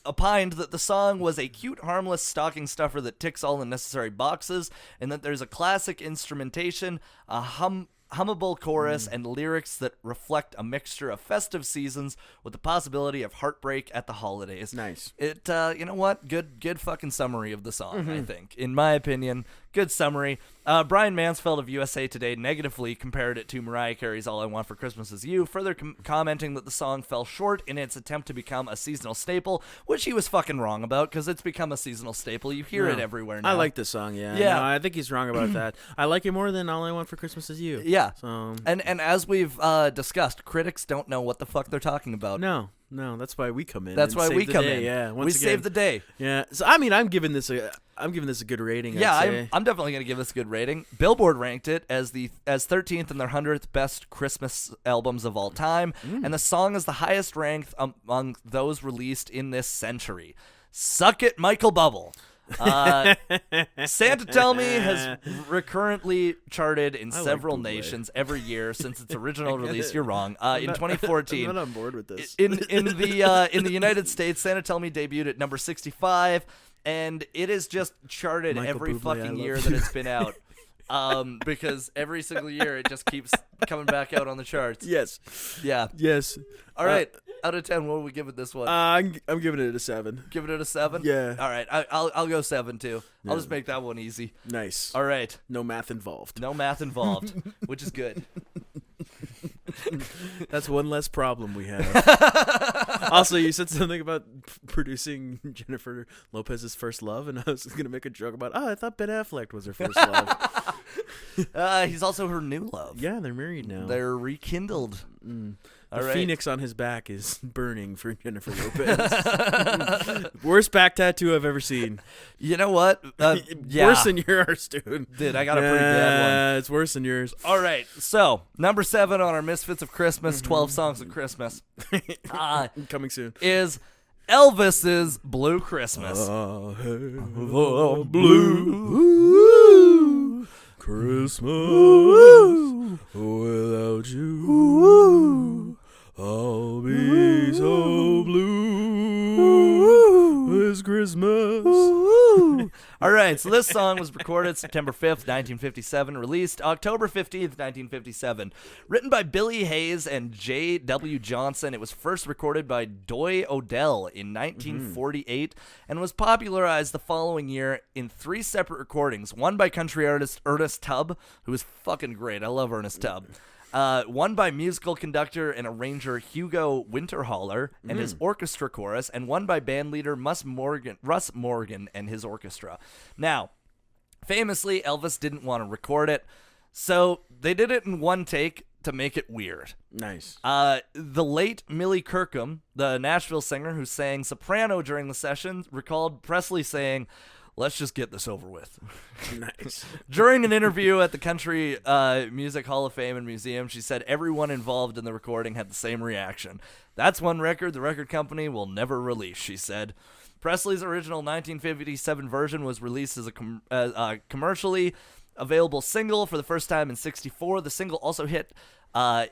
Opined that the song was a cute, harmless stocking stuffer that ticks all the necessary boxes, and that there's a classic instrumentation, a hummable chorus, and lyrics that reflect a mixture of festive seasons with the possibility of heartbreak at the holidays. Nice. It, you know what? Good fucking summary of the song, I think. In my opinion, good summary. Brian Mansfeld of USA Today negatively compared it to Mariah Carey's All I Want for Christmas Is You, further commenting that the song fell short in its attempt to become a seasonal staple, which he was fucking wrong about, because it's become a seasonal staple. You hear it everywhere now. I like this song, yeah. Yeah. No, I think he's wrong about that. I like it more than All I Want for Christmas Is You. Yeah. So, and as we've discussed, critics don't know what the fuck they're talking about. No, that's why we come in. That's and why save we the come day. in. Yeah, we save the day. Yeah. So I mean, I'm giving this a good rating. Yeah, I'd say. I'm definitely gonna give this a good rating. Billboard ranked it as 13th in their 100th best Christmas albums of all time, and the song is the highest ranked among those released in this century. Suck it, Michael Bubble. Santa Tell Me has recurrently charted in several nations every year since its original release. You're wrong. In 2014, I'm not on board with this. In the United States, Santa Tell Me debuted at number 65, and it is just charted Michael every Bublé, fucking year that it's been out. Because every single year it just keeps coming back out on the charts. Yes. Yeah. Yes. All right. Out of 10, what would we give it this one? I'm giving it a 7. Giving it a 7? Yeah. All right. I'll go 7 too. Yeah. I'll just make that one easy. Nice. All right. No math involved. No math involved, which is good. That's one less problem we have. Also, you said something about producing Jennifer Lopez's first love, and I was going to make a joke about, I thought Ben Affleck was her first love. He's also her new love. Yeah, they're married now. They're rekindled. The phoenix on his back is burning for Jennifer Lopez. Worst back tattoo I've ever seen. You know what? Yeah. Worse than yours, dude. Dude, I got a pretty bad one. It's worse than yours. All right, so number 7 on our Misfits of Christmas, 12 songs of Christmas. Coming soon. Is Elvis's Blue Christmas. Blue Christmas without you. I'll be so blue this Christmas. All right, so this song was recorded September 5th, 1957, released October 15th, 1957. Written by Billy Hayes and J.W. Johnson, it was first recorded by Doy Odell in 1948 and was popularized the following year in 3 separate recordings. One by country artist Ernest Tubb, who is fucking great. I love Ernest Tubb. One by musical conductor and arranger Hugo Winterhaller and his orchestra chorus, and one by bandleader Russ Morgan and his orchestra. Now, famously, Elvis didn't want to record it, so they did it in one take to make it weird. Nice. The late Millie Kirkham, the Nashville singer who sang soprano during the session, recalled Presley saying, "Let's just get this over with." Nice. During an interview at the Country Music Hall of Fame and Museum, she said everyone involved in the recording had the same reaction. "That's one record the record company will never release," she said. Presley's original 1957 version was released as a commercially available single for the first time in '64. The single also hit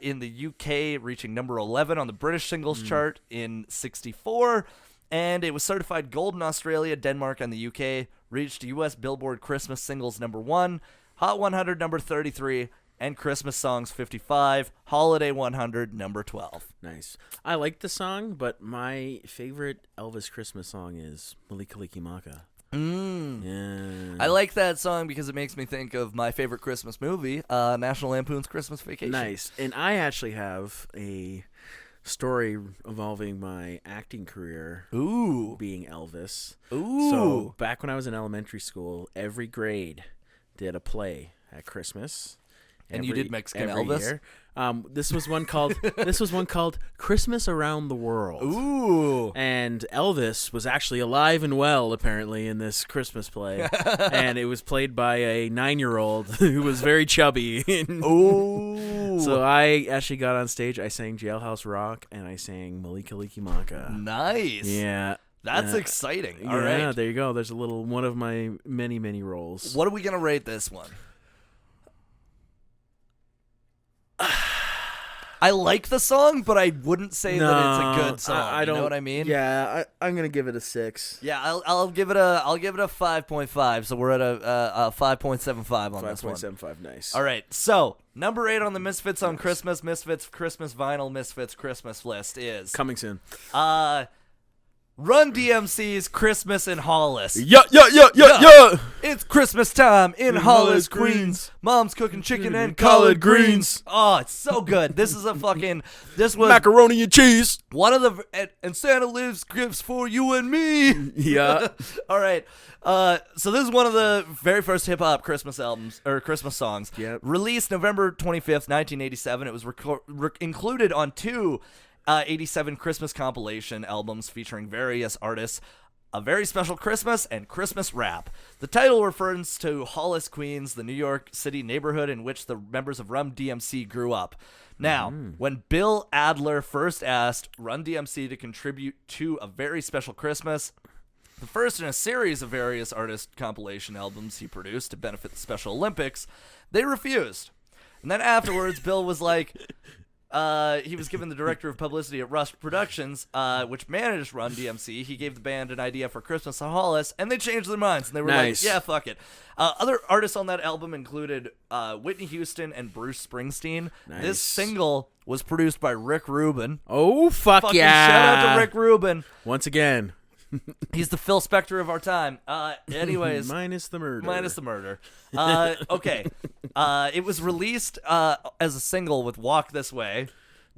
in the UK, reaching number 11 on the British singles chart in '64. And it was certified gold in Australia, Denmark, and the UK, reached US Billboard Christmas Singles number 1, Hot 100 number 33, and Christmas Songs 55, Holiday 100 number 12. Nice. I like the song, but my favorite Elvis Christmas song is Mele Kalikimaka. Yeah. I like that song because it makes me think of my favorite Christmas movie, National Lampoon's Christmas Vacation. Nice. And I actually have a story involving my acting career being Elvis. So back when I was in elementary school, every grade did a play at Christmas. And you did Mexican every Elvis? Year. This was one called Christmas Around the World. Ooh. And Elvis was actually alive and well, apparently, in this Christmas play. And it was played by a 9-year-old who was very chubby. Ooh. So I actually got on stage, I sang Jailhouse Rock, and I sang Mele Kalikimaka. Nice. Yeah. That's exciting. All right. right. There you go. There's a little one of my many, many roles. What are we going to rate this one? I like the song, but I wouldn't say that it's a good song. I don't know what I mean? Yeah, I'm gonna give it a 6. Yeah, I'll give it a 5.5. So we're at a 5.75 on this one. 5.75, nice. All right, so number 8 on the Misfits on Christmas, Misfits Christmas Vinyl, Misfits Christmas list is Coming soon. Run DMC's Christmas in Hollis. Yeah. It's Christmas time in Hollis, Queens. Mom's cooking chicken and collard greens. Oh, it's so good. This was macaroni and cheese. One of the and Santa leaves gifts for you and me. Yeah. All right. So this is one of the very first hip hop Christmas albums or Christmas songs. Yep. Released November 25th, 1987. It was included on 2 '87 Christmas compilation albums featuring various artists, A Very Special Christmas and Christmas Rap. The title refers to Hollis, Queens, the New York City neighborhood in which the members of Run DMC grew up. Now, when Bill Adler first asked Run DMC to contribute to A Very Special Christmas, the first in a series of various artist compilation albums he produced to benefit the Special Olympics, they refused. And then afterwards, Bill was like... he was given the director of publicity at Rush Productions, which managed Run DMC. He gave the band an idea for Christmas in Hollis, and they changed their minds, and they were like, yeah, fuck it. Other artists on that album included Whitney Houston and Bruce Springsteen. Nice. This single was produced by Rick Rubin. Oh, fuck yeah. Shout out to Rick Rubin. Once again. He's the Phil Spector of our time. Anyways. Minus the murder. Okay. It was released as a single with Walk This Way.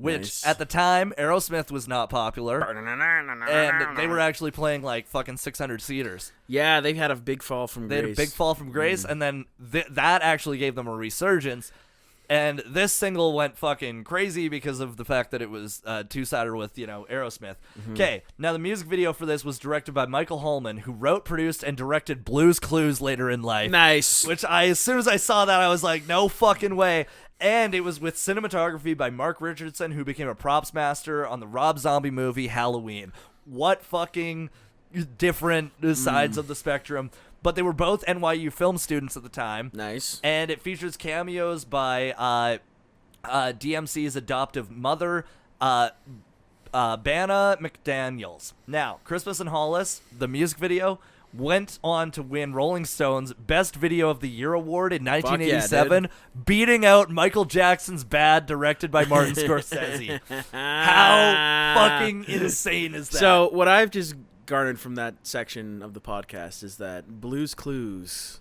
which at the time Aerosmith was not popular, and they were actually playing like fucking 600 seaters. Yeah, they've had a big fall from grace. They had a big fall from grace, and then that actually gave them a resurgence. And this single went fucking crazy because of the fact that it was two-sided with, Aerosmith. Okay, now the music video for this was directed by Michael Holman, who wrote, produced, and directed Blue's Clues later in life. Nice. Which as soon as I saw that, I was like, no fucking way. And it was with cinematography by Mark Richardson, who became a props master on the Rob Zombie movie Halloween. What fucking different sides of the spectrum. But they were both NYU film students at the time. Nice. And it features cameos by DMC's adoptive mother, Banna McDaniels. Now, Christmas in Hollis, the music video, went on to win Rolling Stone's Best Video of the Year award in 1987, beating out Michael Jackson's Bad, directed by Martin Scorsese. How fucking insane is that? So what I've just garnered from that section of the podcast is that Blue's Clues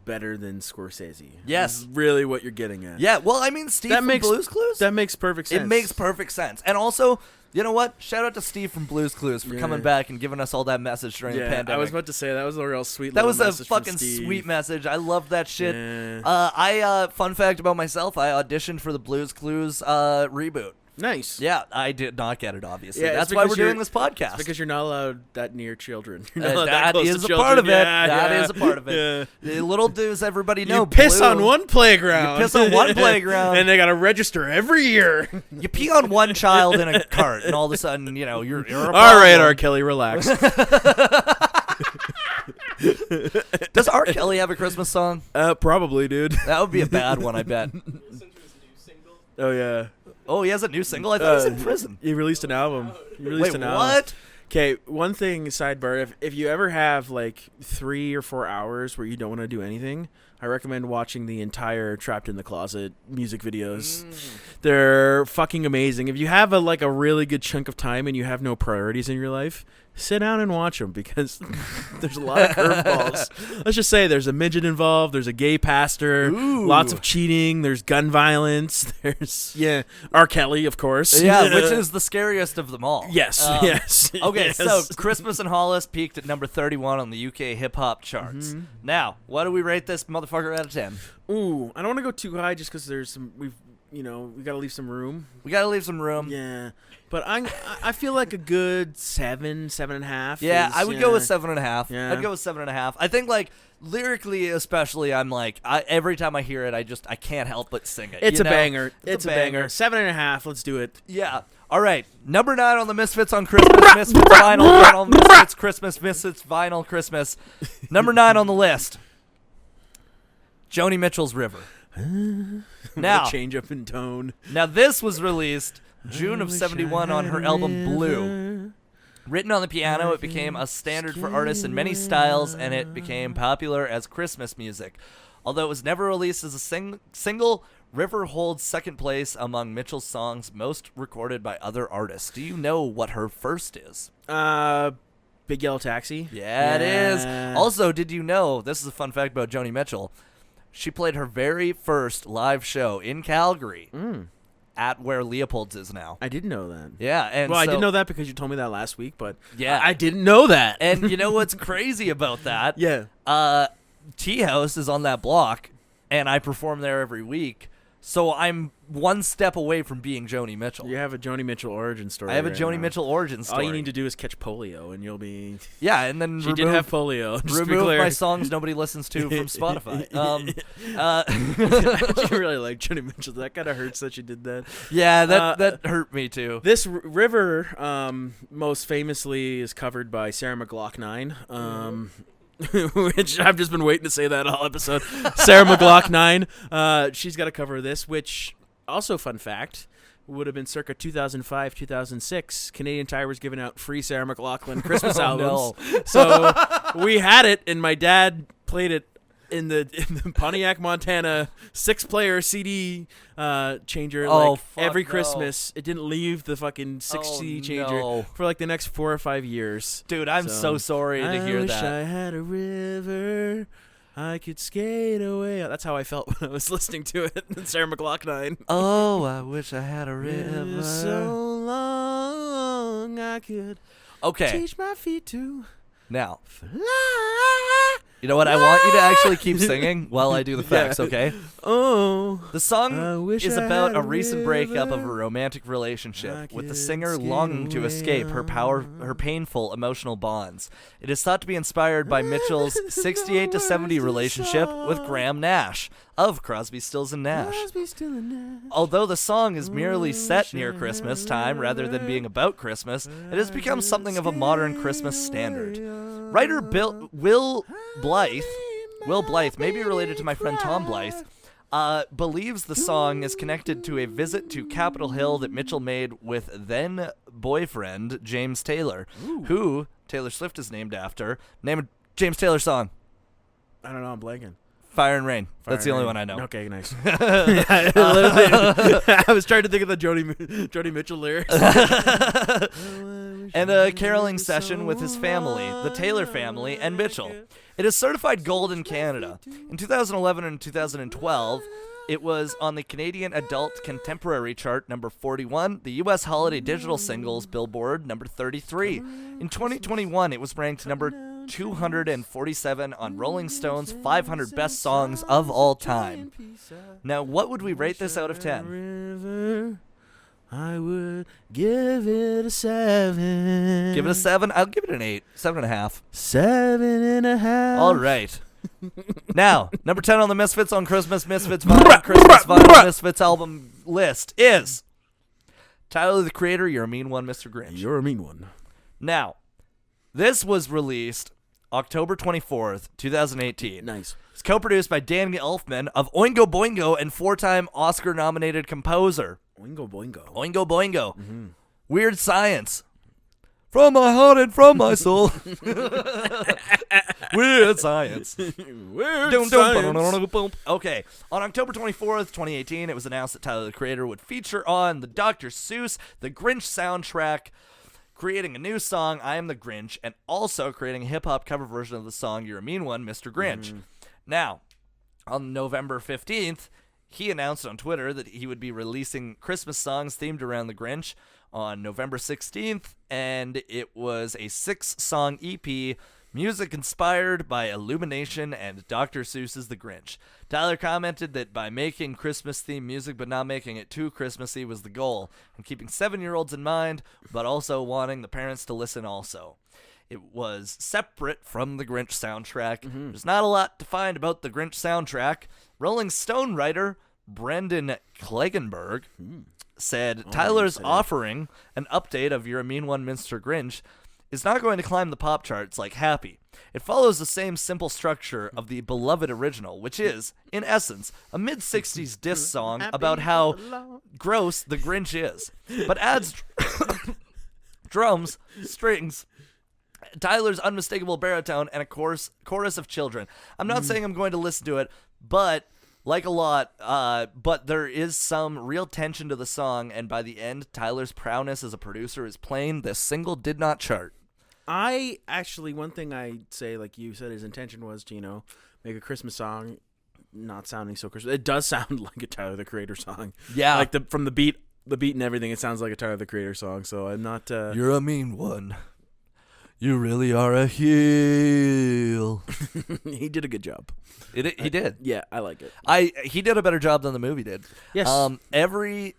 better than Scorsese. Yes. Is really what you're getting at. Yeah, well, I mean, Steve from Blue's Clues? That makes perfect sense. It makes perfect sense. And also, you know what? Shout out to Steve from Blue's Clues for coming back and giving us all that message during the pandemic. I was about to say, that was a real sweet That was a message fucking sweet message. I love that shit. Yeah. Fun fact about myself, I auditioned for the Blue's Clues reboot. Nice. Yeah, I did not get it, obviously. Yeah, that's why we're doing this podcast. It's because you're not allowed that near children. That is a part of it. That is a part of it. Little does everybody know. You piss on one playground. You piss on one playground. And they got to register every year. You pee on one child in a cart, and all of a sudden, you're a problem. All right, R. Kelly, relax. Does R. Kelly have a Christmas song? Probably, dude. That would be a bad one, I bet. Oh, yeah. Oh, he has a new single? I thought he was in prison. He released an album. Wait, what? Okay, one thing, sidebar. If you ever have like 3 or 4 hours where you don't want to do anything, I recommend watching the entire Trapped in the Closet music videos. They're fucking amazing. If you have a really good chunk of time and you have no priorities in your life, sit down and watch them because there's a lot of curveballs. Let's just say there's a midget involved, there's a gay pastor, lots of cheating, there's gun violence, there's R. Kelly, of course. Yeah, which is the scariest of them all. Yes, yes. Okay, yes. So Christmas in Hollis peaked at number 31 on the UK hip-hop charts. Now, what do we rate this motherfucker out of 10? Ooh, I don't want to go too high just because there's some, we got to leave some room. We got to leave some room. Yeah. But I feel like a good 7.5. Yeah, I would go with 7.5. Yeah. I'd go with 7.5. I think lyrically especially, I'm every time I hear it, I can't help but sing it. It's a banger. It's a banger. 7.5. Let's do it. Yeah. All right. Number 9 on the Misfits on Christmas. Misfits vinyl. Misfits Christmas. Misfits vinyl Christmas. Number 9 on the list. Joni Mitchell's River. Now, change up in tone. Now this was released June of 71 on her album Blue. Written on the piano, it became a standard for artists in many styles, and it became popular as Christmas music. Although it was never released as a single, River holds second place among Mitchell's songs most recorded by other artists. Do you know what her first is? Big Yellow Taxi? Yeah, it is. Also, did you know, this is a fun fact about Joni Mitchell, she played her very first live show in Calgary at where Leopold's is now. I didn't know that. Yeah. And I didn't know that because you told me that last week, but yeah, I didn't know that. And you know what's crazy about that? Yeah. Tea House is on that block, and I perform there every week. So I'm one step away from being Joni Mitchell. You have a Joni Mitchell origin story. I have a Joni Mitchell origin story. All you need to do is catch polio, and you'll be... Yeah, and then she did have polio. Remove my songs nobody listens to from Spotify. I actually really like Joni Mitchell. That kind of hurts that she did that. Yeah, that hurt me too. This River, most famously, is covered by Sarah McLachlan. Which I've just been waiting to say that all episode. Sarah McLachlan. She's got a cover of this, which, also fun fact, would have been circa 2005, 2006. Canadian Tire was giving out free Sarah McLachlan Christmas albums. No. So we had it, and my dad played it in the Pontiac, Montana 6-player CD changer every Christmas. It didn't leave the fucking 6 CD changer for the next 4 or 5 years. Dude, I'm so sorry to hear that. I wish I had a river I could skate away. That's how I felt when I was listening to it. Sarah McLachlan. Oh, I wish I had a river. So long I could teach my feet to now fly. You know what? I want you to actually keep singing while I do the facts, okay? Oh. The song is about a recent breakup of a river. romantic relationship, with the singer longing to escape her painful emotional bonds. It is thought to be inspired by Mitchell's 68 to 70 relationship with Graham Nash of Crosby, Stills and Nash. Although the song is merely set near Christmas time rather than being about Christmas, it has become something of a modern Christmas standard. Writer Will Blythe, maybe related to my friend Tom Blythe, believes the song is connected to a visit to Capitol Hill that Mitchell made with then-boyfriend James Taylor, who Taylor Swift is named after. Name a James Taylor song. I don't know, I'm blanking. Fire and Rain. That's the only one I know. Okay, nice. I was trying to think of the Joni Mitchell lyrics. And a caroling session with his family, the Taylor family, and Mitchell. It is certified gold in Canada. In 2011 and 2012, it was on the Canadian Adult Contemporary chart, number 41, the U.S. Holiday Digital Singles Billboard, number 33. In 2021, it was ranked number 247 on Rolling Stone's 500 Best Songs of All Time. Now, what would we rate this out of 10? I would give it a 7. Give it a 7? I'll give it an 8. 7.5. 7.5. All right. Now, number 10 on the Misfits on Christmas Misfits Vinyl Misfits album list is Tyler, the Creator, You're a Mean One, Mr. Grinch. You're a mean one. Now, this was released October 24th, 2018. Nice. It's co-produced by Danny Elfman of Oingo Boingo and 4-time Oscar-nominated composer. Oingo Boingo. Oingo Boingo. Mm-hmm. Weird Science. From my heart and from my soul. Weird Science. Weird Science. Okay. On October 24th, 2018, it was announced that Tyler, the Creator, would feature on the Dr. Seuss The Grinch soundtrack, creating a new song, I Am the Grinch, and also creating a hip-hop cover version of the song You're a Mean One, Mr. Grinch. Mm-hmm. Now, on November 15th, he announced on Twitter that he would be releasing Christmas songs themed around the Grinch on November 16th, and it was a 6-song EP, music inspired by Illumination and Dr. Seuss's The Grinch. Tyler commented that by making Christmas-themed music but not making it too Christmassy was the goal, and keeping 7-year-olds in mind, but also wanting the parents to listen also. It was separate from the Grinch soundtrack. Mm-hmm. There's not a lot to find about the Grinch soundtrack. Rolling Stone writer Brendan Klagenberg said Tyler's offering an update of You're a Mean One, Mr. Grinch is not going to climb the pop charts like Happy. It follows the same simple structure of the beloved original, which is, in essence, a mid-60s diss song about how gross the Grinch is, but adds drums, strings, Tyler's unmistakable baritone, and a chorus of children. I'm not saying I'm going to listen to it, but like a lot, but there is some real tension to the song, and by the end, Tyler's prowess as a producer is plain. This single did not chart. I actually, one thing I'd say, like you said, his intention was to, make a Christmas song not sounding so Christmas. It does sound like a Tyler, the Creator song. Yeah. Like from the beat and everything, it sounds like a Tyler, the Creator song, so I'm not... You're a mean one. You really are a heel. He did a good job. He did. Yeah, I like it. He did a better job than the movie did. Yes.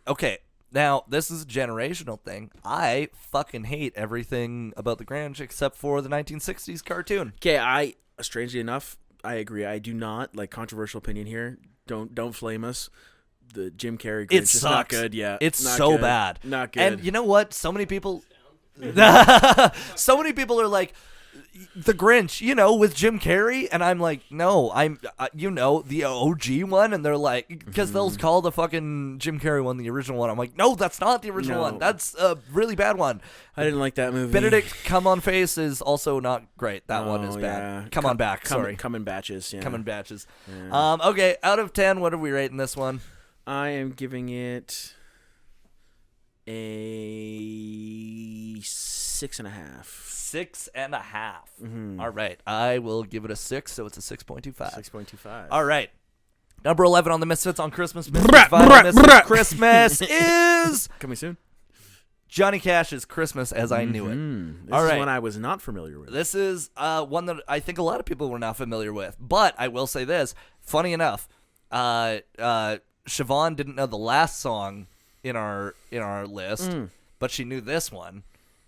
Okay, now this is a generational thing. I fucking hate everything about the Grinch except for the 1960s cartoon. Okay, strangely enough, I agree. I do not, like, controversial opinion here. Don't flame us. The Jim Carrey Grinch is not good. Yeah, it's not so good. bad. Not good. And you know what? So many people are like, the Grinch, with Jim Carrey, and I'm like, no, I'm, the OG one, and they're like, because they'll call the fucking Jim Carrey one the original one. I'm like, no, that's not the original one. That's a really bad one. I didn't like that movie. Benedict Come On Face is also not great. That one is bad. Yeah. Come on back. Sorry. Come in batches. Yeah. Come in batches. Yeah. Okay, out of 10, what are we rating this one? I am giving it a 6.5. 6.5. All right. I will give it a 6, so it's a 6.25. 6.25. All right. Number 11 on the Misfits on Christmas. Misfits Christmas is coming soon. Johnny Cash's Christmas as I Knew It. This is one I was not familiar with. This is one that I think a lot of people were not familiar with. But I will say this. Funny enough, Siobhan didn't know the last song in our list, but she knew this one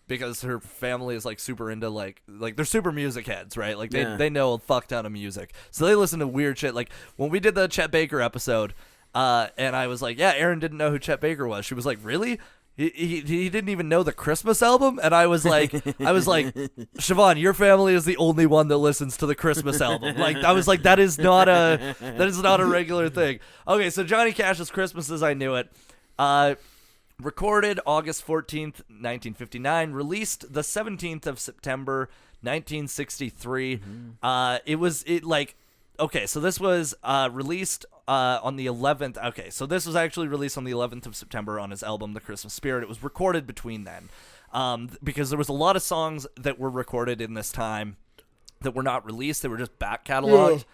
because her family is like super into like they're super music heads, right? Like they know a fuck ton of music. So they listen to weird shit. Like when we did the Chet Baker episode, and I was like, yeah, Aaron didn't know who Chet Baker was. She was like, really? He didn't even know the Christmas album, and I was like, Siobhan, your family is the only one that listens to the Christmas album. Like, I was like, that is not a regular thing. Okay, so Johnny Cash's Christmas as I Knew It, recorded August 14th, 1959, released the 17th of September, 1963. Okay, so this was released on the 11th. Okay, so this was actually released on the 11th of September on his album, The Christmas Spirit. It was recorded between then because there was a lot of songs that were recorded in this time that were not released. They were just back cataloged.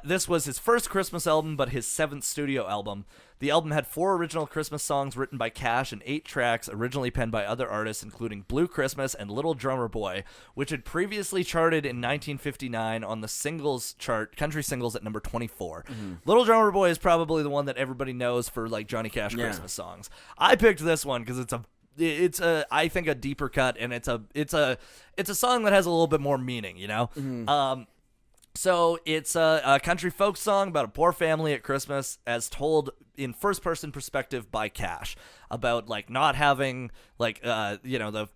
This was his first Christmas album, but his 7th studio album. The album had 4 original Christmas songs written by Cash and 8 tracks originally penned by other artists, including Blue Christmas and Little Drummer Boy, which had previously charted in 1959 on the singles chart, country singles at number 24. Little Drummer Boy is probably the one that everybody knows for like Johnny Cash Christmas songs. I picked this one because it's I think a deeper cut, and it's a song that has a little bit more meaning, you know. So it's a country folk song about a poor family at Christmas, as told in first-person perspective by Cash, about like not having the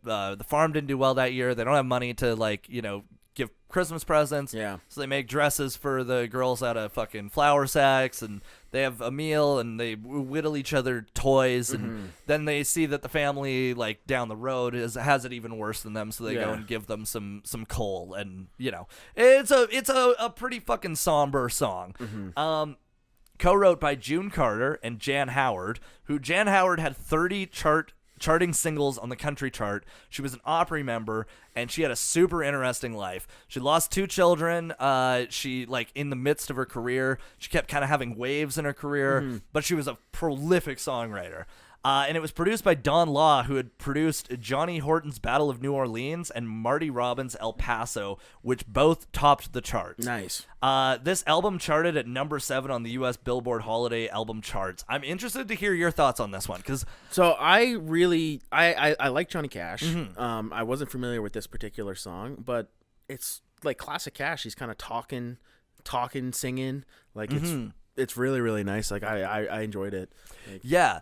farm didn't do well that year. They don't have money to give Christmas presents. Yeah. So they make dresses for the girls out of fucking flour sacks, and they have a meal, and they whittle each other toys, and then they see that the family like down the road has it even worse than them, so they go and give them some coal, and it's a pretty fucking somber song. Co-wrote by June Carter and Jan Howard, who Jan Howard had 30 charting singles on the country chart. She was an Opry member, and she had a super interesting life. She lost 2 children. She, in the midst of her career, she kept kind of having waves in her career, but she was a prolific songwriter. And it was produced by Don Law, who had produced Johnny Horton's Battle of New Orleans and Marty Robbins' El Paso, which both topped the charts. Nice. This album charted at number 7 on the U.S. Billboard Holiday Album Charts. I'm interested to hear your thoughts on this one, So I like Johnny Cash. I wasn't familiar with this particular song, but it's like classic Cash. He's kind of talking, singing. Like it's really, really nice. Like I enjoyed it. Yeah.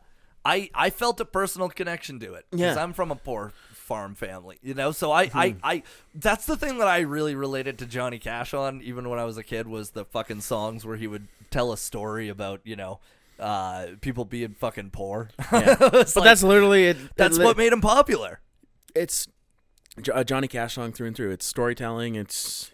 I felt a personal connection to it because I'm from a poor farm family, so I that's the thing that I really related to Johnny Cash on, even when I was a kid, was the fucking songs where he would tell a story about, people being fucking poor. Yeah. But that's literally it. That's what made him popular. It's a Johnny Cash song through and through. It's storytelling. It's,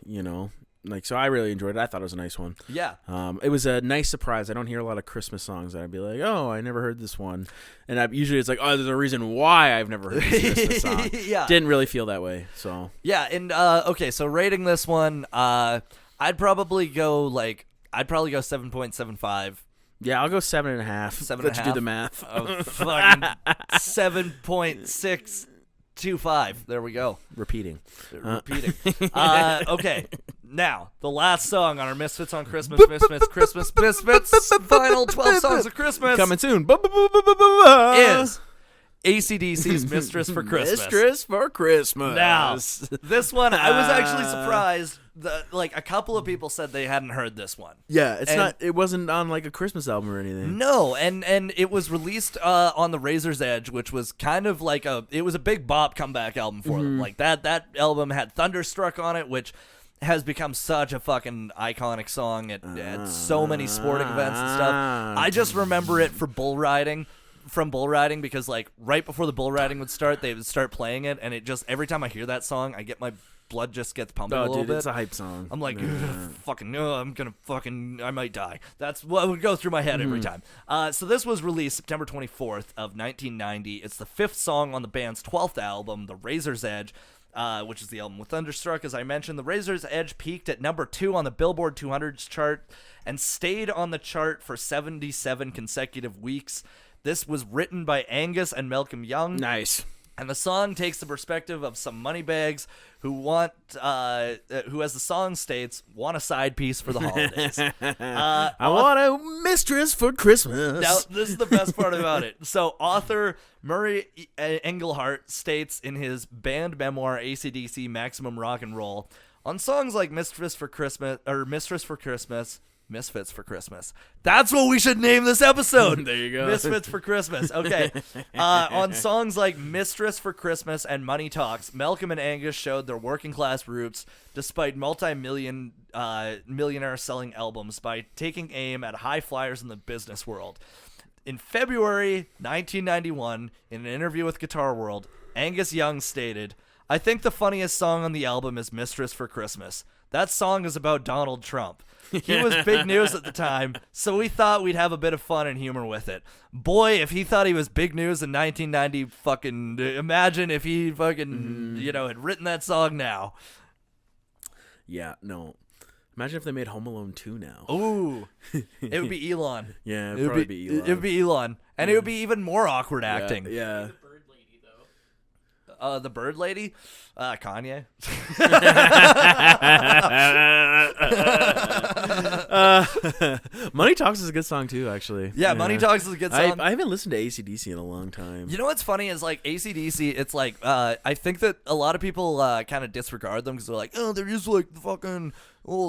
so I really enjoyed it. I thought it was a nice one. Yeah. It was a nice surprise. I don't hear a lot of Christmas songs that I'd be like, oh, I never heard this one. And usually it's like, oh, there's a reason why I've never heard this Christmas song. Yeah. Didn't really feel that way. So yeah. And okay, so rating this one, I'd probably go 7.75. Yeah, I'll go 7.5. 7.5. Let you do the math. Fucking 7.625. There we go. Repeating. Okay. Now, the last song on our Misfits on Christmas, Misfits, final 12 songs of Christmas. Coming soon. Is AC/DC's Mistress for Christmas. Mistress for Christmas. Now, this one, I was actually surprised that, a couple of people said they hadn't heard this one. Yeah, it wasn't on, a Christmas album or anything. No, and it was released on the Razor's Edge, which was kind of it was a big bop comeback album for them. Like, that album had Thunderstruck on it, which has become such a fucking iconic song at so many sporting events and stuff. I just remember it from bull riding, because right before the bull riding would start, they would start playing it, and it just, every time I hear that song, I get my blood just gets pumping a little bit. It's a hype song. I'm like, I might die. That's what would go through my head every time. So this was released September 24th of 1990. It's the 5th song on the band's 12th album, The Razor's Edge, which is the album with Thunderstruck, as I mentioned. The Razor's Edge peaked at number 2 on the Billboard 200 chart and stayed on the chart for 77 consecutive weeks. This was written by Angus and Malcolm Young. Nice. And the song takes the perspective of some moneybags who want, who, as the song states, want a side piece for the holidays. I want a mistress for Christmas. Now, this is the best part about it. So, author Murray Engelhart states in his band memoir, AC/DC Maximum Rock and Roll, on songs like Misfits for Christmas. That's what we should name this episode. There you go. Misfits for Christmas. Okay. On songs like Mistress for Christmas and Money Talks, Malcolm and Angus showed their working class roots despite millionaire selling albums by taking aim at high flyers in the business world. In February 1991, in an interview with Guitar World, Angus Young stated, "I think the funniest song on the album is Mistress for Christmas. That song is about Donald Trump. He was big news at the time, so we thought we'd have a bit of fun and humor with it. Boy, if he thought he was big news in 1990, fucking imagine if he fucking, had written that song now." Yeah, no. Imagine if they made Home Alone 2 now. Ooh. It would be Elon. Yeah, it would probably be Elon. It would be Elon. And it would be even more awkward acting. Yeah. The Bird Lady? Kanye. Money Talks is a good song too, actually. Yeah, Money Talks is a good song. I haven't listened to AC/DC in a long time. You know what's funny is like AC/DC, it's like, I think that a lot of people kind of disregard them because they're like, oh, they're just like the fucking,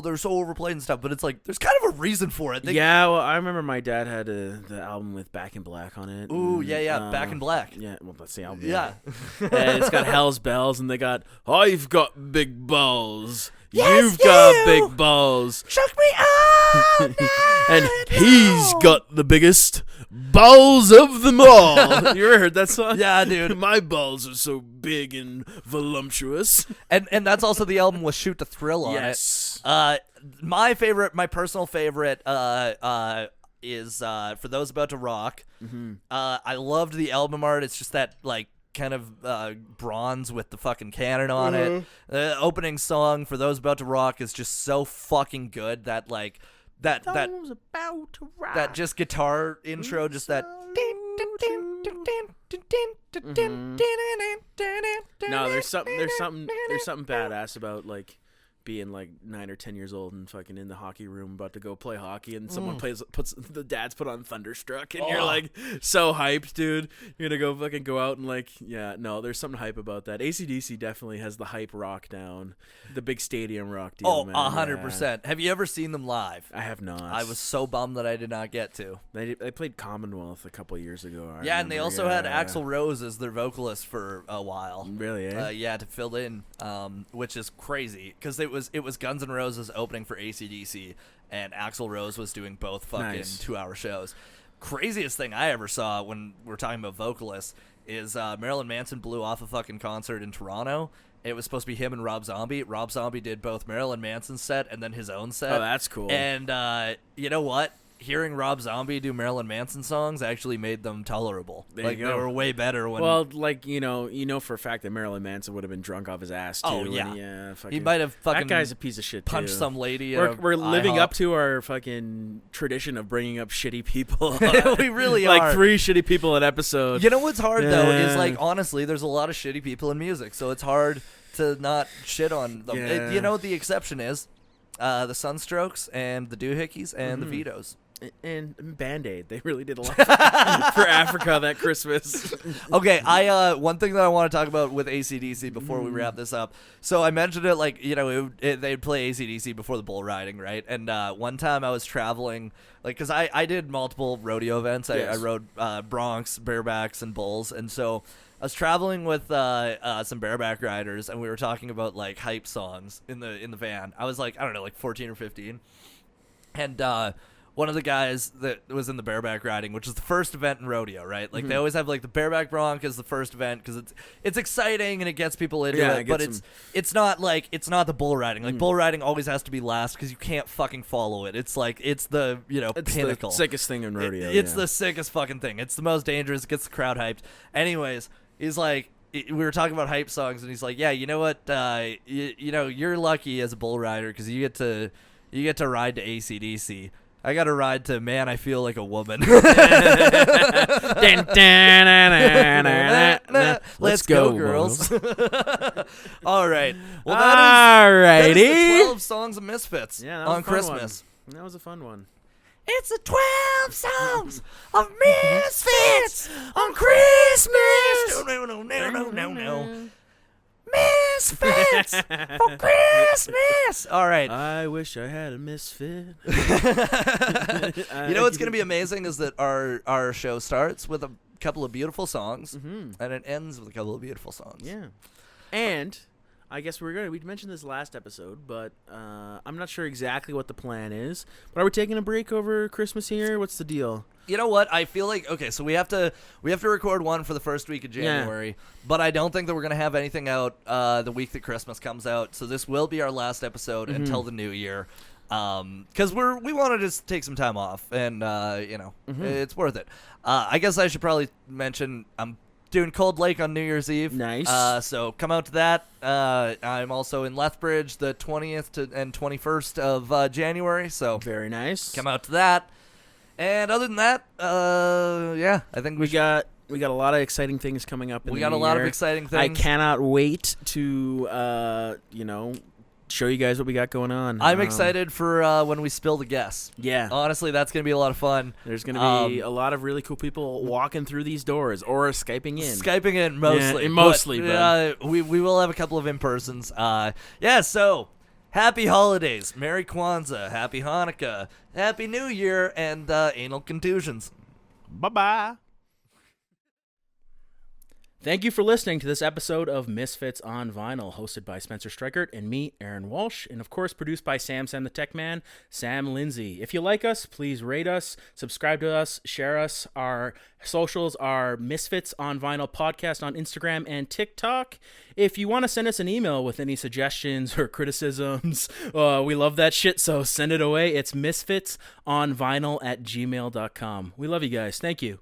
they're so overplayed and stuff. But it's like, there's kind of a reason for it. Yeah, well, I remember my dad had the album with Back in Black on it. Ooh, yeah, Back in Black. Yeah, well, that's the album. Yeah. And it's got Hell's Bells, and they got, I've got big balls. Yes, You've got big balls. Chuck me out. And he's got the biggest balls of them all. You ever heard that song? Yeah, dude. My balls are so big and voluptuous. And that's also the album with Shoot to Thrill on it. My personal favorite is For Those About to Rock. Mm-hmm. I loved the album art. It's just that like kind of bronze with the fucking cannon on it. The opening song For Those About to Rock is just so fucking good that like that about to rock. That just guitar intro, just that. No, there's something badass about like being like 9 or 10 years old and fucking in the hockey room about to go play hockey, and someone the dad's put on Thunderstruck, and you're like so hyped, dude. You're gonna go out and like, yeah, no, there's something hype about that. AC/DC definitely has the hype rock down, the big stadium rock deal. 100%. Have you ever seen them live? I have not. I was so bummed that I did not get to. They played Commonwealth a couple years ago. I remember. And they also had Axl Rose as their vocalist for a while. Really? Eh? Yeah, to fill in, which is crazy because it was Guns N' Roses opening for AC/DC, and Axl Rose was doing both fucking 2-hour shows. Craziest thing I ever saw when we're talking about vocalists is Marilyn Manson blew off a fucking concert in Toronto. It was supposed to be him and Rob Zombie. Rob Zombie did both Marilyn Manson's set and then his own set. Oh, that's cool. And you know what? Hearing Rob Zombie do Marilyn Manson songs actually made them tolerable. They were way better when. Well, like you know for a fact that Marilyn Manson would have been drunk off his ass too. Oh yeah, fucking, he might have fucking. That guy's a piece of shit. Punched too. Some lady. We're living up to our fucking tradition of bringing up shitty people. We really are. Like 3 shitty people an episode. You know what's hard though is like honestly, there's a lot of shitty people in music, so it's hard to not shit on them. Yeah. The exception is the Sunstrokes and the Doohickeys and the Vidos. And Band-Aid. They really did a lot for Africa that Christmas. Okay, one thing that I want to talk about with AC/DC before we wrap this up. So I mentioned it like, they'd play AC/DC before the bull riding, right? And one time I was traveling, like, because I did multiple rodeo events. I rode broncs, barebacks, and bulls. And so I was traveling with some bareback riders, and we were talking about, like, hype songs in the van. I was, like, I don't know, like 14 or 15. And one of the guys that was in the bareback riding, which is the first event in rodeo, right? Like they always have like the bareback bronc as the first event because it's exciting and it gets people into it. But it's not the bull riding. Like bull riding always has to be last because you can't fucking follow it. It's like it's the pinnacle, the sickest thing in rodeo. It's the sickest fucking thing. It's the most dangerous. It gets the crowd hyped. Anyways, he's like. We were talking about hype songs, and he's like, "Yeah, you know what? You know, you're lucky as a bull rider because you get to ride to AC/DC. I got to ride to Man, I Feel Like a Woman." Let's go, girls. All right. Well, that is the 12 songs of Misfits on Christmas. That was a fun one. It's the 12 songs of Misfits on Christmas. No. Misfits for Christmas. All right. I wish I had a misfit. You know what's going to be amazing is that our show starts with a couple of beautiful songs, and it ends with a couple of beautiful songs. Yeah. And I guess we mentioned this last episode, but I'm not sure exactly what the plan is. But are we taking a break over Christmas here? What's the deal? You know what? I feel like so we have to record one for the first week of January, but I don't think that we're gonna have anything out the week that Christmas comes out. So this will be our last episode until the new year, because we wanted to take some time off, and it's worth it. I guess I should probably mention I'm doing Cold Lake on New Year's Eve. Nice. So come out to that. I'm also in Lethbridge the 20th and 21st of January. So very nice. Come out to that. And other than that, I think we got a lot of exciting things coming up. We got a lot of exciting things. I cannot wait to show you guys what we got going on. I'm excited for when we spill the guests. Yeah. Honestly, that's going to be a lot of fun. There's going to be a lot of really cool people walking through these doors or Skyping in. Skyping in, mostly. Yeah, mostly. But we will have a couple of in-persons. So happy holidays. Merry Kwanzaa. Happy Hanukkah. Happy New Year. And anal contusions. Bye-bye. Thank you for listening to this episode of Misfits on Vinyl, hosted by Spencer Streichert and me, Aaron Walsh, and of course produced by Sam the Tech Man, Sam Lindsay. If you like us, please rate us, subscribe to us, share us. Our socials are Misfits on Vinyl Podcast on Instagram and TikTok. If you want to send us an email with any suggestions or criticisms, we love that shit, so send it away. It's misfitsonvinyl@gmail.com. We love you guys. Thank you.